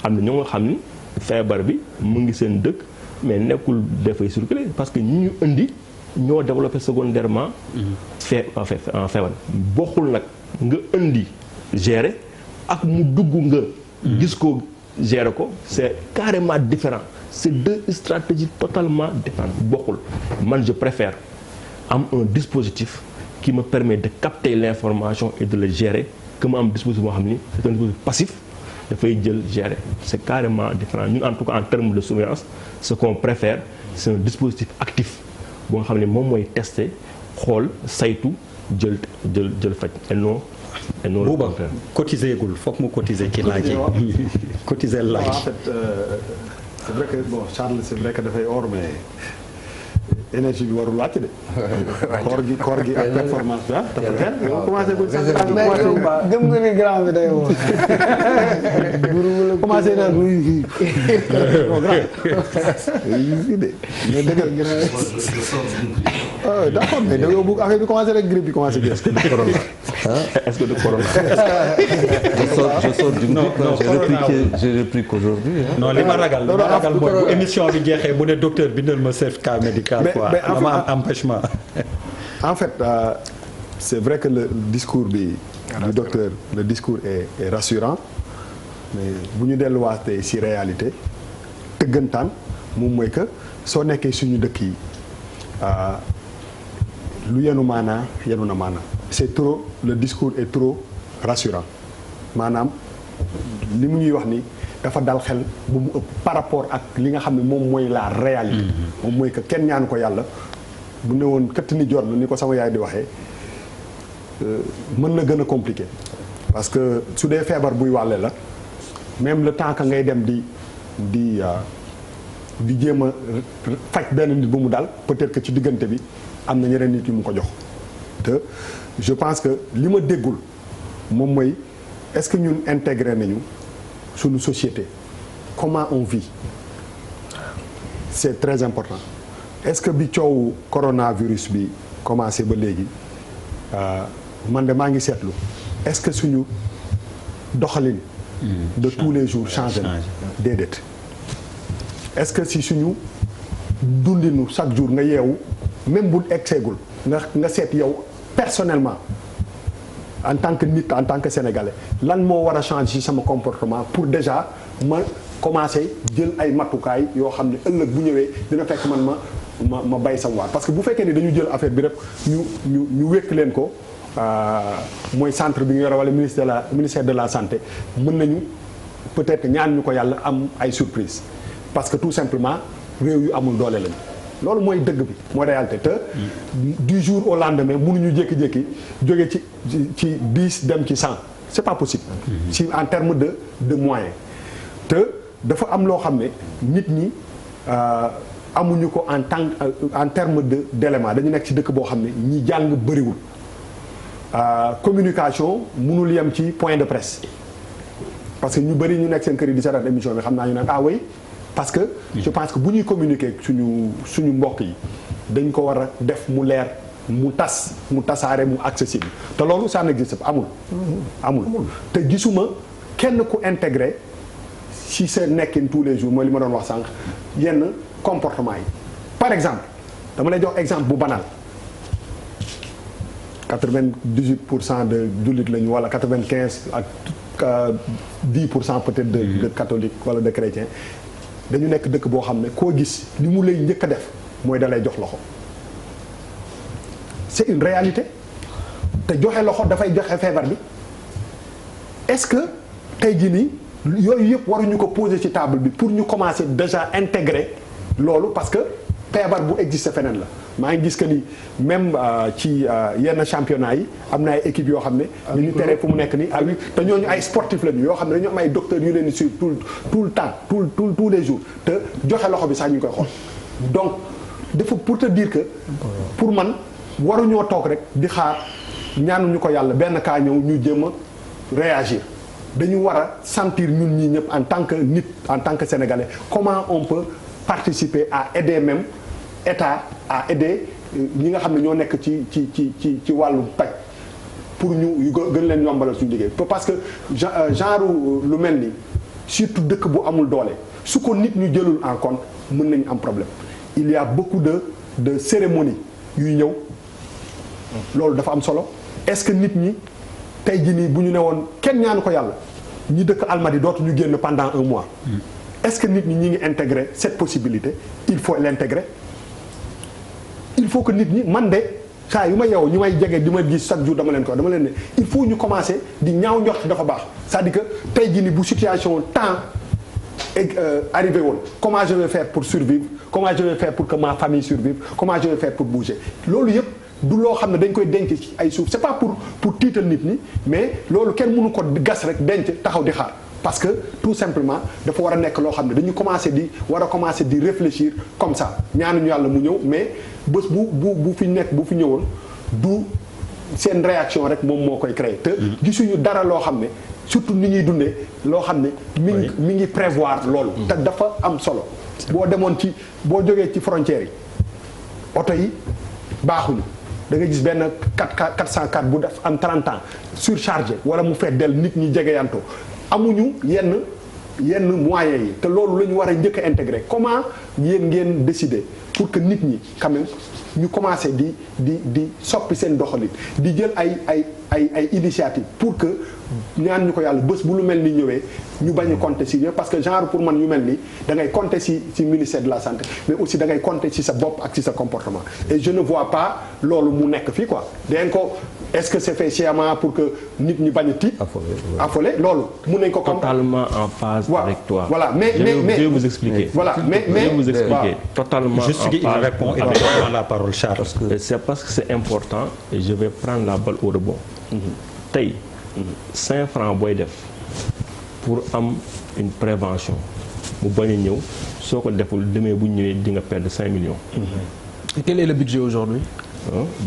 am na ñoo nga xam ni feebar bi mu ngi seen dëkk mais nekkul dafay circuler parce que ñi ñu indi ñoo développé secondairement. feebar bokkul nag nga indi gérer. ak mu dugg nga gis ko gérer ko c'est carrément différent c'est deux stratégies totalement différentes bokkul man je préfère am un dispositif qui me permet de capter l'information et de le gérer que ma am dispositif boo xam ni c'est un dispositif passif dafay jël gérer c'est carrément différent ñun en tout cas en termes de surveillance ce qu'on préfère c'est un dispositif actif boo nga xam ne moom mooy tester xool saytu jël faj et non
Bouba cotiser gul foog mu cotiser ci laaj yi cotiser laaj.
en fait c'est vrai que bon Charles c'est vrai que dafay or mais énergie bi warul wàcc de. koor gi ak performance bi dafa teel. commencé ko
gëm nga ni grand bi day woo.
commencé na ruy mais dëgg d'accord mais yow bu affaire bi commencé rek grippe bi commencé gis ko
est-ce que de corona.
je sors du
Non,
j'ai repris qu'aujourd'hui.
non li ma ragal mooy bu émission bi jeexee bu ne docteur bindal ma certificat médical quoi dama am empêchement.
En fait c'est vrai que le discours du docteur le discours est rassurant mais bu ñu delluwaatee ci réalité tëggantaan moom mooy que soo nekkee suñu dëkk yi lu yenu maanaa yenu na maanaa c'est trop le discours est trop rassurant maanaam li mu ñuy wax ni dafa dal xel bu mu ëpp par rapport ak li nga xam ne moom mooy la réalité moom mooy que kenn ñaanu ko yàlla bu ne woon këtt ni jor na ni ko sama yaay di waxee mën na gën a compliqué parce que su dee feebar buy wàlle la même le temps que ngay dem di jéem a faj benn nit bu mu dal peut-être que ci diggante bi am na ñeneen nit yu mu ko jox te je pense que li ma déggul moom mooy est-ce que ñun intégré nañu suñu société comment on vit c'est très important est-ce que bi coow coronavirus bi commencé ba léegi man de maa ngi seetlu est-ce que suñu doxalin de tous les jours changé na déedéet est-ce que si suñu dundinu chaque jour nga yeewu même bu egseegul nga seet yow personnellement en tant que nit en tant que sénégalais lan moo war a changer ci sama comportement pour déjà ma commencer jël ay matukaay yoo xam ne ëllëg bu ñëwee dina fekk man ma bay sa waar parce que bu fekkee ni dañu jël affaire bi rek ñu wékk leen ko mooy centre bi nga yore wala ministère de la santé mën nañu peut-être ñaan ñu ko yàlla am ay surprise parce que tout simplement réew yu amul doole lañu loolu mooy dëgg bi mooy réalité te du jour au lendemain mënuñu jékki-jékki jóge ci 10 dem ci 100 c'est pas possible si en termes de moyens te dafa am loo xam ne nit ñi amuñu ko en terme d'élément dañu nekk ci dëkk boo xam ne ñi jàng bëriwul communication mënul yem ci point de presse parce que ñu bëri ñu nekk seen kër yi di seetaan émission bi xam naa ñu naan oui parce que je pense que bu ñuy communiquer suñu mbokk yi dañ ko war a def mu leer mu tasaare mu accessible te loolu ça n'existe pas amul te gisuma kenn ku intégré ci sa nekkin tous les jours mooy li ma doon wax sànq yenn comportement yi par exemple dama lay jox exemple bu banal 98% de jullit lañu wala 95 ak 10% peut-être de catholique wala de chrétien dañu nekk dëkk boo xam ne koo gis li mu lay njëkk a def mooy da lay jox loxo c'est une réalité te joxe loxo dafay joxe feebar bi est-ce que tey jii nii yooyu yëpp waruñu ko poser ci table bi pour ñu commencer déjà intégrer loolu parce que feebar bu existé feneen la maa ngi gis que ni même ci yenn championnat yi am na ay équipes yoo xam ne ñu ngi tere fu mu nekk nii oui te ñooñu ay sportifs lañu yoo xam ne dañu am ay docteurs yu leen di suivre tout le temps tous les jours te joxe loxo bi sax ñu koy xool donc dafa pour te dire que pour man waruñoo toog rek di xaar ñaanuñu ko yàlla benn cas ñëw ñu jéem a réagir dañu war a sentir ñun ñii ñëpp en tant que nit en tant que sénégalais comment on peut participer à aider même État à aider ñi nga xam ne ñoo nekk ci wàllu paj pour ñu gën leen yombalal suñu liggéey parce que genre lu mel ni surtout dëkk bu amul doole su ko nit ñu jëlul en compte mën nañu am problème il y a beaucoup de cérémonies yuy ñëw loolu dafa am solo est-ce que nit ñi tey jii nii bu ñu ne woon kenn ñaanu ko yàlla ñi dëkk Almadies dootu ñu génn pendant un mois est-ce que nit ñi ngi intégrer cette possibilité il faut l'intégrer il faut que nit ñi man de saa yu ma yeewoo ñu may jege di ma gis chaque jour dama leen ko dama leen ne il faut ñu commencer di ñaaw njort dafa baax c'est-à-dire que tey jii nii bu situation temps arrivé woon comment je vais faire pour survivre comment je vais faire pour que ma famille survive comment je vais faire pour bouger loolu yëpp du loo xam ne dañ koy denc ci ay suuf c'est pas pour tiital nit ñi mais loolu kenn mënu ko gas rek denc taxaw di xaar parce que tout simplement dafa war a nekk loo xam ne dañu commencer di réfléchir comme ça ñaanuñu yàlla mu ñëw mais bés bu fi nekk bu fi ñëwoon du seen réaction rek moom moo koy créer te gisuñu dara loo xam ne surtout ni ñuy dundee loo xam ne mi ngi prévoir loolu te dafa am solo boo jógee ci frontières yi oto yi baaxuñu da nga gis benn 404 bu def am 30 ans surchargé wala mu feet del nit ñi jegeyantoo amuñu yenn moyens yi te loolu la ñu war a njëkk a intégrer comment yéen ngeen décider pour que nit ñi quand même ñu commencé di soppi seen doxalin di jël ay initiative pour que ñaan ñu ko yàlla bés bu lu mel ni ñëwee ñu bañ a compter si parce que genre pour man yu mel ni da ngay compter si ministère de la santé mais aussi da ngay compter si sa bopp ak si sa comportement et je ne vois pas loolu mu nekk fii quoi dañ ko est-ce que c'est fait sciemment pour que nit ñi bañ a tiit affolé loolu mun nañ ko
totalement en phase avec toi.
Voilà, mais
je vais vous expliquer.
Voilà, mais
je vais vous expliquer. Totalement
juste
en
qu'il
phase
répond et
avec
donne la parole Charles.
C'est parce que c'est important et je vais prendre la balle au rebond. Tey 5 francs booy def pour am une prévention mu bañ a ñëw soo ko deful demee bu ñëwee di nga perdre 5 millions.
Et quel est le budget aujourd'hui?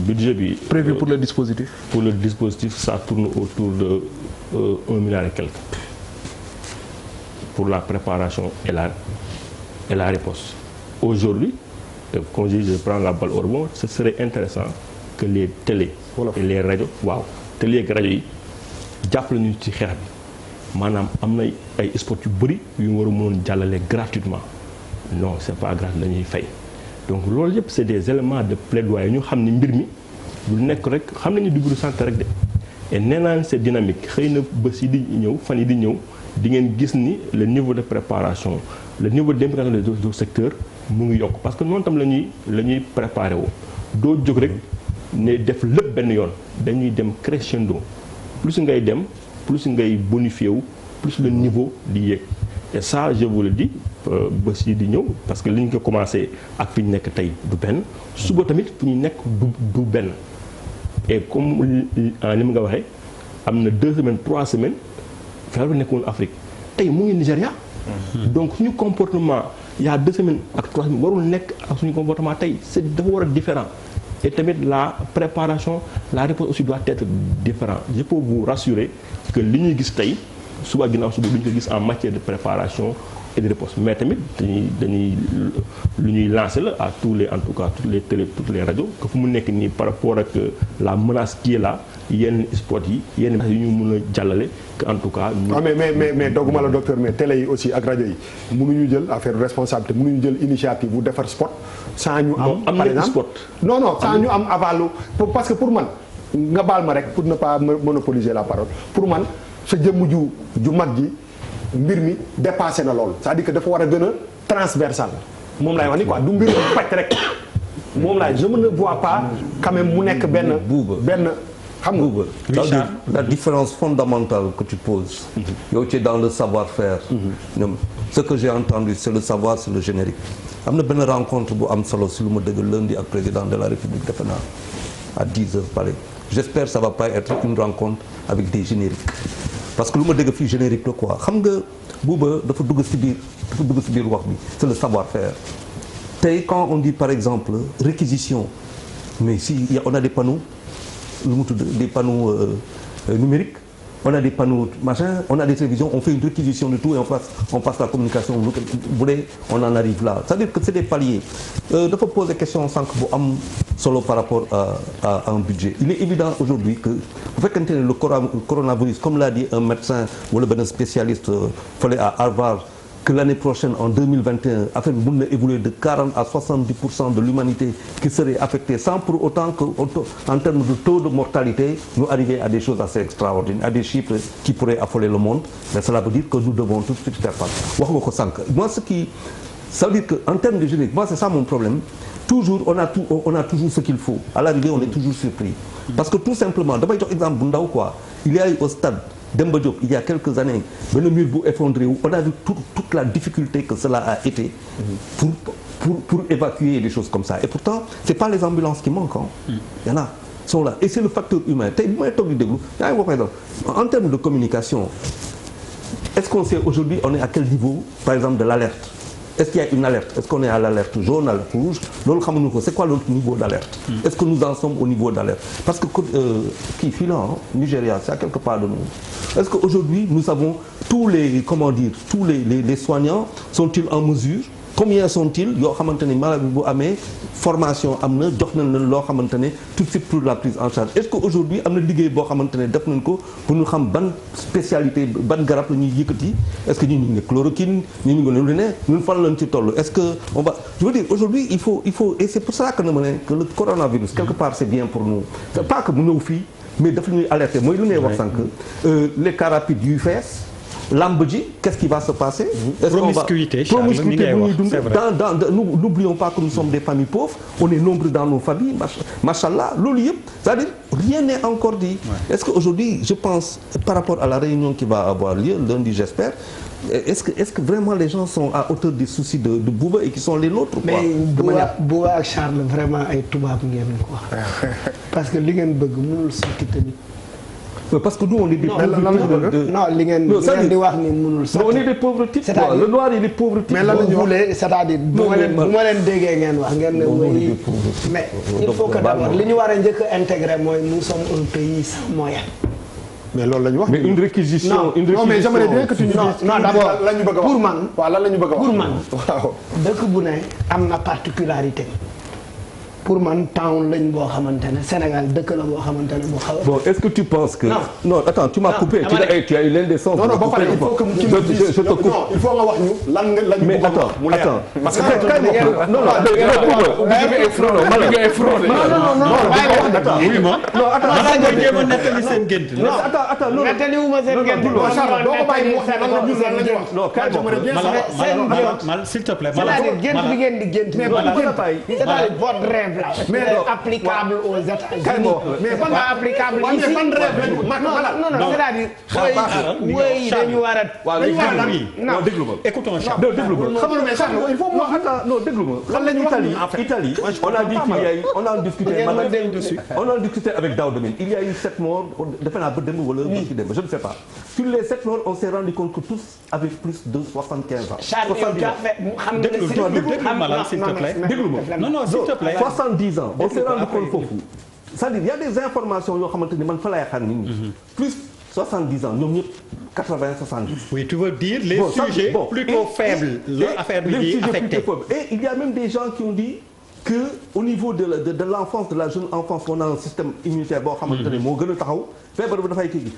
Budget bi
prévu pour le dispositif?
Pour le dispositif, ça tourne autour de 1 milliard et quelques pour la préparation et la réponse. Aujourd'hui, comme je dis, je prends la balle au rebond, ce serait intéressant que les télés et les radios télé ak rajo yi jàppale ñu ci xeex bi maanaam am na ay sport yu bëri yu war a mën jàllale gratuitement non c'est pas gratuit dañuy fay donc loolu yëpp c'est des éléments de plaidoyer ñu xam ne mbir mi lu nekk rek xam nañu dugg santé rek de et nee naa c'est dynamique xëy na bés yi di ñëw fan yi di ñëw di ngeen gis ni le niveau de préparation le niveau d'implication des autres secteurs mu ngi yokk parce que noonu tam la ñuy préparer woo doo jóg rek ne def lépp benn yoon dañuy dem crescendo plus ngay dem plus ngay bonifié wu plus le niveau di yéeg et ça je vous le dis bés yi di ñëw parce que li ñu ko commencé ak fi ñu nekk tey du benn suba tamit fu ñu nekk du benn et comme li mu nga waxee am na 2 semaines 3 semaines feebar bi nekkoon Afrique tey mu ngi Nigéria donc suñu comportement il y a 2 semaines ak 3 semaines warul nekk ak suñu comportement tey c'est dafa war a différent et tamit la préparation la réponse aussi doit être différente je peux vous rassurer que li ñuy gis tey suba ginnaaw suba duñu ko gis en matière de préparation et de réponse mais tamit dañuy lu ñuy lancer la à tous les en tout cas toutes les télé toutes les radios que fu mu nekk nii par rapport ak la menace qui est là yenn sport yi yenn yu ñu mën a jàllale que en tout cas.
mais dogguma la docteur mais télé yi aussi ak rajo yi mënuñu jël affaire responsabilité mënuñu jël initiative bu defar sport. sans ñu am par exemple sport. non sans ñu am avalu parce que pour man nga baal ma rek pour ne pas monopoliser la parole pour man sa jëmm ju mag ji. mbir mi dépassé na loolu c'est-à-dire que dafa war a gën a transversal moom laay wax ni quoi du mbir mi pàcc rek moom laay je ne vois pas quand même mu nekk benn xam nga
la différence fondamentale que tu poses yow tu es dans le savoir-faire ce que j'ai entendu c'est le savoir c'est le générique am na benn rencontre bu am solo si lu ma dëgg lundi ak président de la République defe naa à 10 heures pare j'espère ça va pas être une rencontre avec des génériques parce que lu ma dégg fii générique la quoi xam nga buuba dafa dugg ci biir wax bi c'est le savoir-faire tey quand on dit par exemple réquisition mais si on a des panneaux lu mu tudd des panneaux numériques on a des panneaux machin on a des télévisions on fait une réquisition de tout et on passe la communication bu dee on en arrive là c'est-à-dire que c'est des paliers dafa poser question sànq bu am solo par rapport à un budget il est évident aujourd'hui que bu fekkente ne le coronavirus comme l'a dit un médecin wala benn spécialiste fële à Harvard que l'année prochaine en 2021 affaire bi mën na évoluer de 40 à 70% de l'humanité qui serait affectée sans pour autant que en termes de taux de mortalité nous arriver à des choses assez extraordinaires à des chiffres qui pourraient affoler le monde mais cela veut dire que nous devons tout de suite faire face wax nga ko sànq moi ça veut dire que en termes de générique moi c'est ça mon problème toujours on a toujours ce qu'il faut à l'arrivée on est toujours surpris parce que tout simplement damay jox exemple bu ndaw quoi il y a eu au stade Demba Diop il y a quelques années benn mur bu effondré wu on a vu toute la difficulté que cela a été pour évacuer des choses comme ça et pourtant c'est pas les ambulances qui manquent il y en a sont là et c'est le facteur humain tey bu may toog di déglu yaa ngi wax par exemple en termes de communication est-ce qu'on sait aujourd'hui on est à quel niveau par exemple de l'alerte est-ce qu'il y a une alerte est-ce qu'on est à l'alerte jaune alerte rouge loolu xamuñu ko c'est quoi l'autre niveau d'alerte est-ce que nous en sommes au niveau d'alerte parce que kii fii la Nigeria c'est à quelque part de nous est-ce que aujourd'hui nous savons tous les comment dire tous les soignants sont-ils en mesure combien sont-ils yoo xamante ne malade bi bu amee formation am na jox nañ leen loo xamante ne tout de suite pour la prise en charge est-ce que aujourd'hui am na liggéey boo xamante ne def nañ ko pour ñu xam ban spécialité ban garab la ñuy yëkkati est-ce que ñu ngi ne chloroquine ñu ngi ne lu ne ñun fan lañ ci toll est-ce que on va je veux dire aujourd'hui il faut et c'est pour ça que ma ne que le coronavirus quelque part c'est bien pour nous c'est pas que mu ñëw fii mais daf ñuy alerter mooy lu ngay wax sànq les cas rapides yuy fees lamb ji qu'est-ce qui va se passer
promiscuité
bu ñuy dund n'oublions pas que nous sommes des familles pauvres on est nombreux dans nos familles machallah loolu yëpp c'est-à-dire rien n'est encore dit est-ce que aujourd'hui je pense par rapport à la réunion qui va avoir lieu lundi j'espère est-ce que vraiment les gens sont à hauteur des soucis de Bouba et qui sont les nôtres quoi
mais Bouba ak Charles vraiment ay tubaab ngeen ko wax parce que li ngeen bëgg mënul sotti tamit
parce que nous on est des pauvres
non li ngeen di wax ni mënul sotti
on est des pauvres types le noir il est pauvre type
mais lan la ñu voulez c'est-à-dire bu ma leen déggee ngeen wax ngeen ne woy mais il faut que d'abord li ñu war a njëkk a intégrer mooy nous sommes un pays sans moyens
mais loolu la ñu wax.
mais une réquisition
non mais j'aimerais bien que tu nous dises.
non d'abord
la ñu bëgg a wax
pour man.
waaw lan la ñu bëgg a wax
pour man.
waaw
dëkk bu ne am na particularité. pour man town lañ boo xamante ne Sénégal dëkk la boo xamante ne bu xaw a.
bon est-ce que tu penses que. non attends tu m'as coupé. tu as eu l'indécence.
non non ba pare il faut que tu me dises
je te coupe.
non il faut nga wax ñu lan nga la ñu bëgg a wax mu leer. parce que
non
s'il te plaît.
votre rêve là. mais applicable aux États-Unis. mais pas applicable ici. non c'est-à-dire. oui dañu war a.
non déglu ma. écoutons Charles.
non déglu ma.
xam nga mais Charles il faut
non déglu ma. lan la ñu Italie on a dit qu'il y a eu on a discuté on a discuté avec Daouda Mine il y a eu 7 morts defe naa ba démb wala ci démb je ne sais pas. sur les 7 morts on s'est rendu compte que tous avaient plus de 75 ans.
s'il te plaît
70 ans on s'est rendu compte foofu c'est-à-dire il y a des informations yoo xamante ni man fa lay xaar nit ñi plus 70 ans ñoom ñëpp 80 70.
oui tu veux dire les sujets plutôt faibles la affaire bi di affecté
et il y a même des gens qui ont dit que au niveau de l'enfance de la jeune enfance on a un système immunitaire boo xamante ne moo gën a taxaw feebar bi dafay kii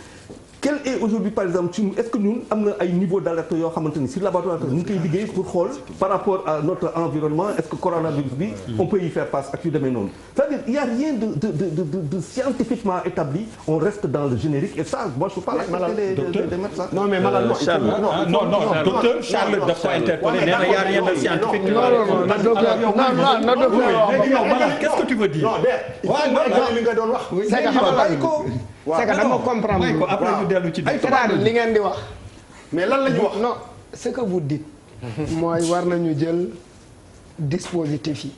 quel est aujourd'hui par exemple ci est-ce que ñun am na ay niveau d'alerte yoo xamante ni si laboratoire ñu ngi koy liggéey pour xool par rapport à notre environnement est-ce que coronavirus bi on peut y faire face ak yu demee noonu c'est-à-dire il y a rien de scientifiquement établi on reste dans le générique et ça moi je peux pas l'accepter des médecins
non mais malade
non docteur Charles dafa interpellé nee na il y a rien de scientifique qu'est-ce que tu veux dire
li nga doon wax
c'est que dama comprendre
après ñu dellu ci
li ngeen di wax
mais lan la ñu wax
non ce que vous dites mooy war nañu jël dispositif yi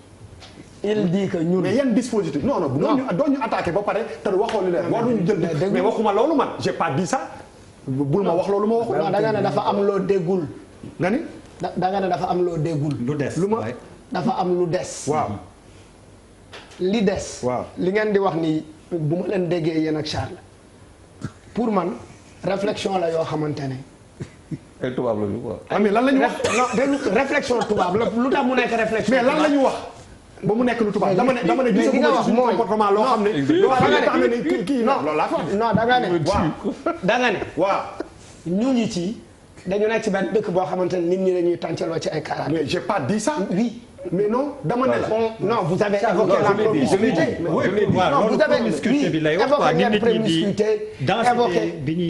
il dit que ñun
mais yan dispositif non doo ñu attaqué ba pare te waxoo li leen war nañu jël mais waxuma loolu man j'ai pas dit ça bul ma wax loolu ma waxul
non da nga ne dafa am loo déggul
nga ni
da nga ne dafa am loo déggul
lu des
lu ma
dafa am lu des
waaw
li des
waaw
li ngeen di wax nii bu ma leen déggee yéen ak Charles pour man réflexion la yoo xamante ne.
ay tubaab la ñu quoi.
mais lan la ñu wax.
non dégg réflexion tubaab la lu tax mu nekk réflexion.
mais lan la ñu wax ba mu nekk lu tubaab dama ne gis nga wax mooy comportement loo xam ne.
non da nga ne. da nga ne.
waaw
ñu ngi ci dañu nekk ci benn dëkk boo xamante ne nit ñi dañuy tàncaloo ci ay karaat.
mais j'ai pas dit ça.
oui.
mais non dama ne la.
non vous avez évoqué la promiscuité. non vous avez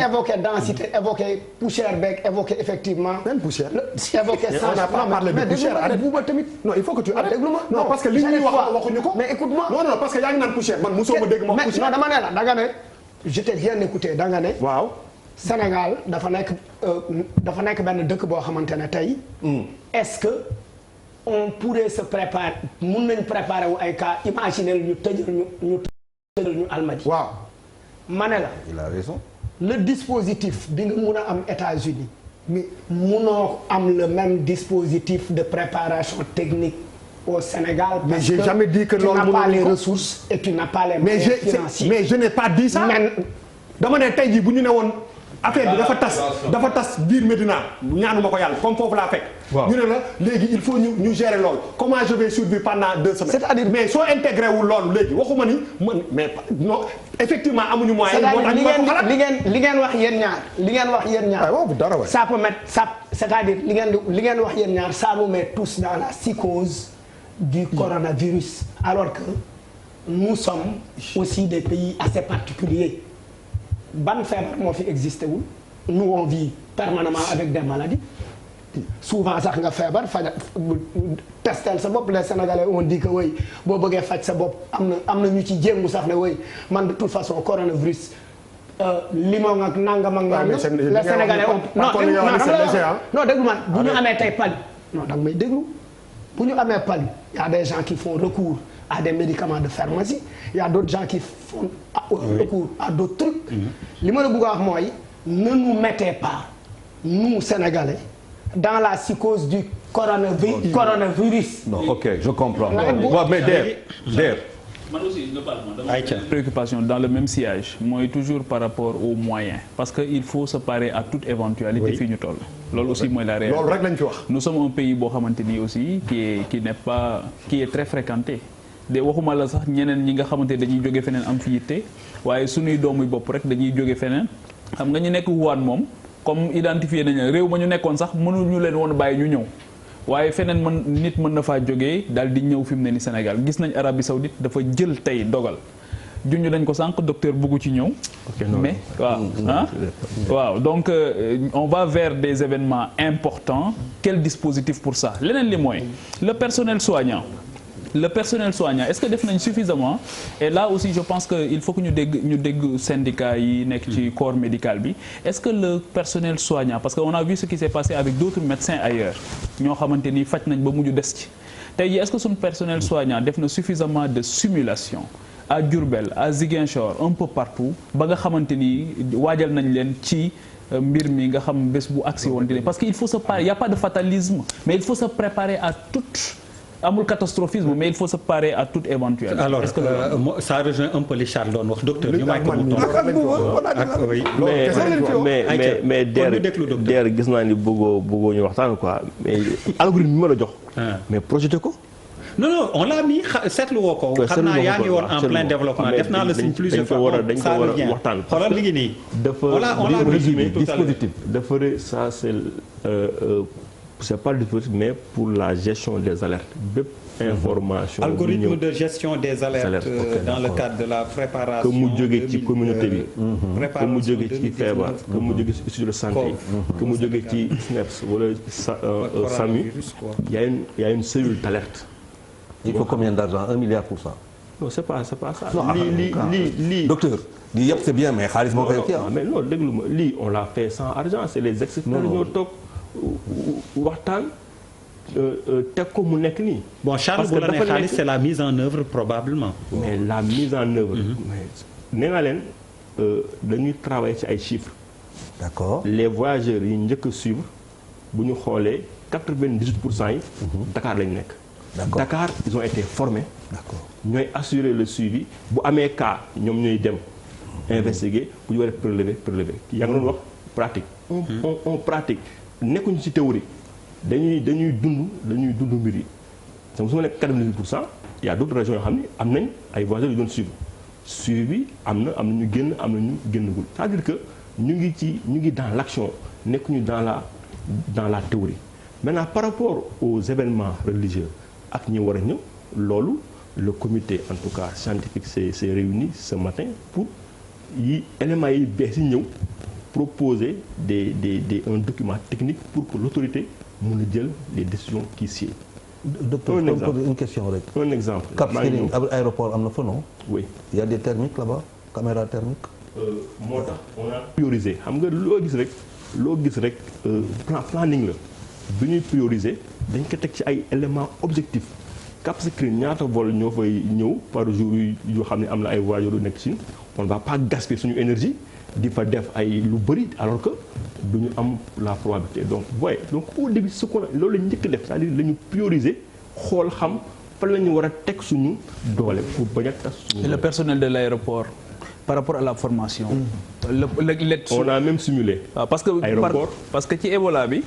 évoqué densité évoqué poussière beeg évoqué effectivement.
même poussière.
évoqué
on n'a pas parlé de poussière arrête bu ba tamit. non il faut que tu arrêtes.
déglu ma
non parce que li ñuy wax waxuñu ko.
mais écoute-moi.
non parce que yaa ngi naan poussière man mosoo ma dégg ma poussière.
non dama ne la da nga ne je t'ai bien écouté da nga ne.
waaw.
Sénégal dafa nekk benn dëkk boo xamante ne tey. est-ce que on pourrait se préparer mun nañ préparer wu ay cas imaginer ñu tëjal ñu Almadies.
waaw.
ma ne la.
il a raison.
le dispositif bi nga mun a am États-Unis mais munoo am le même dispositif de préparation technique au Sénégal.
mais j'ai jamais dit que loolu
tu n'as pas les ressources et tu n'as pas les moyens financiers.
mais je n'ai pas dit ça.
mais
dama ne tey jii bu ñu ne woon affaire bi dafa tas biir Médina ñaanuma ko yàlla comme foofu laa fekk. ñu ne la léegi il faut ñu gérer loolu comment je vais survivre pendant 2 semaines. c'est-à-dire mais soo intégré wul loolu léegi waxuma ni man mais non effectivement amuñu moyen. moo tax ñu war ko xalaat
li ngeen wax yéen ñaar.
waaw dara waay.
ça peut mettre ça c'est-à-dire li ngeen wax yéen ñaar ça nous met tous dans la psychose du coronavirus alors que nous sommes aussi des pays assez particuliers. ban feebar moo fi existé wul nous on vit permanemment avec des maladies souvent sax nga feebar faj testel sa bopp les Sénégalais on dit que oui boo bëggee faj sa bopp am na ñu ci jéngu sax ne oui man de toute façon coronavirus limon ak nangam ak nangam les Sénégalais non déglu man bu ñu amee tey palu non danga may déglu bu ñu amee palu y a des gens qui font recours à des médicaments de pharmacie il y a d'autres gens qui font recours à d'autres trucs. li ma la bëgg a wax mooy ne nous mettez pas nous Sénégalais dans la psychose du coronavirus.
non ok je comprends. waaw mais Der.
man aussi globalement dama préoccupation dans le même sillage mooy toujours par rapport aux moyens parce que il faut se parer à toute éventualité fii ñu toll loolu aussi mooy la réalité
loolu rek lañ ci wax.
nous sommes un pays boo xamante ni aussi qui est très fréquenté de waxuma la sax ñeneen ñi nga xamante dañuy jóge feneen am fi yitte waaye suñuy doomu bopp rek dañuy jóge feneen xam nga ñu nekk Wuhan moom comme identifié nañu réew ma ñu nekkoon sax mënuñu leen woon bàyyi ñu ñëw waaye feneen nit mën na faa jógee daal di ñëw fi mu ne ni Sénégal gis nañ Arabie Saoudite dafa jël tey dogal junj dañ ko sànq docteur buggu ci ñëw mais waaw donc on va vers des événements importants quel dispositif pour ça leneen li mooy le personnel soignant est-ce que def nañ suffisamment et là aussi je pense que il faut que ñu dégg syndicats yi nekk ci corps médical bi est-ce que le personnel soignant parce que on a vu ce qui s'est passé avec d'autres médecins ailleurs ñoo xamante ni faj nañ ba mujj des ci tey jii est-ce que suñu personnel soignant def na suffisamment de simulation à Diourbel à Ziguinchor un peu partout ba nga xamante ni waajal nañ leen ci mbir mi nga xam bés bu agsi woon dina parce que il faut se préparer il y a pas de fatalisme mais il faut se préparer à toute amul catastrophisme mais il faut se parer à toute éventualité.
alors ça rejoint un peu li Charles doon wax docteur ñu may ko mu
mais Der gis naa ni bëggoo ñu waxtaan quoi mais algorithme bi ma la jox. mais projeté ko.
non on l'a mis seetlu woo ko. xam naa yaa ngi woon en plein développement def naa la signe plusieurs fois
dañ ko war a waxtaan.
xoolal li ngi nii.
dafa résumé dispositif dafa ça c'est pas le dispositif mais pour la gestion des alertes bépp information.
algorithme de gestion des alertes dans le cadre de la préparation.
que mu jógee ci communauté bi. que mu jógee ci feebar que mu jógee ci institut de santé. que mu jógee ci SNEPS wala SAMU. il y a une cellule d'alerte.
il faut combien d'argent 1 milliard pour ça.
non c'est pas ça.
lii docteur. lii yëpp c'est bien mais xaalis moo koy kii
mais non déglu ma lii on l'a fait sans argent c'est les experts ñoo toog. waxtaan teg ko mu nekk nii.
bon Charles bu la nee xaalis c'est la mise en œuvre probablement.
mais la mise en œuvre. nee naa leen dañuy travailler ci ay chiffres.
d'accord
les voyageurs yi njëkk a suivre bu ñu xoolee 98% yi. Dakar lañu nekk.
d'accord
Dakar ils ont été formés.
d'accord
ñooy assurer le suivi bu amee cas ñoom ñooy dem. investiguer bu ñu war a prélever yaa ngi doon wax pratique. on pratique. nekkuñu ci théorie dañuy dund mbir yi su ma nekk 98% il y a d'autres régions yoo xam ne am nañ ay voyageurs yu doon suivi bi am na ñu génn am na ñu génnagul c'est-à-dire que ñu ngi dans l'action nekkuñu dans la théorie maintenant par rapport aux événements religieux ak ñi war a ñëw loolu le comité en tout cas scientifique s'est réuni ce matin pour yi éléments yi bees yi ñëw proposer un document technique pour que l'autorité mën a jël les décisions qui sied.
docteur une question rek.
un exemple.
Cap Skirring aéroport am na fa non.
oui
il y a des thermiques là-bas caméra thermique.
moo tax on a priorisé xam nga loo gis rek planning la bi ñuy prioriser dañ ko teg ci ay éléments objectifs Cap Skirring ñaata vol ñoo fay ñëw par jour yoo xam ne am na ay voyageurs yu nekk ci on va pas gaspiller suñu énergie. di fa def ay lu bëri alors que du ñu am la probabilité donc au début ce qu'on loolu la njëkk def c'est-à-dire la ñu prioriser xool xam fan la ñu war a teg suñu doole pour bañ a tas suñu.
le personnel de l'aéroport par rapport à la formation.
On a même simulé.
Parce que ci Ebola bi.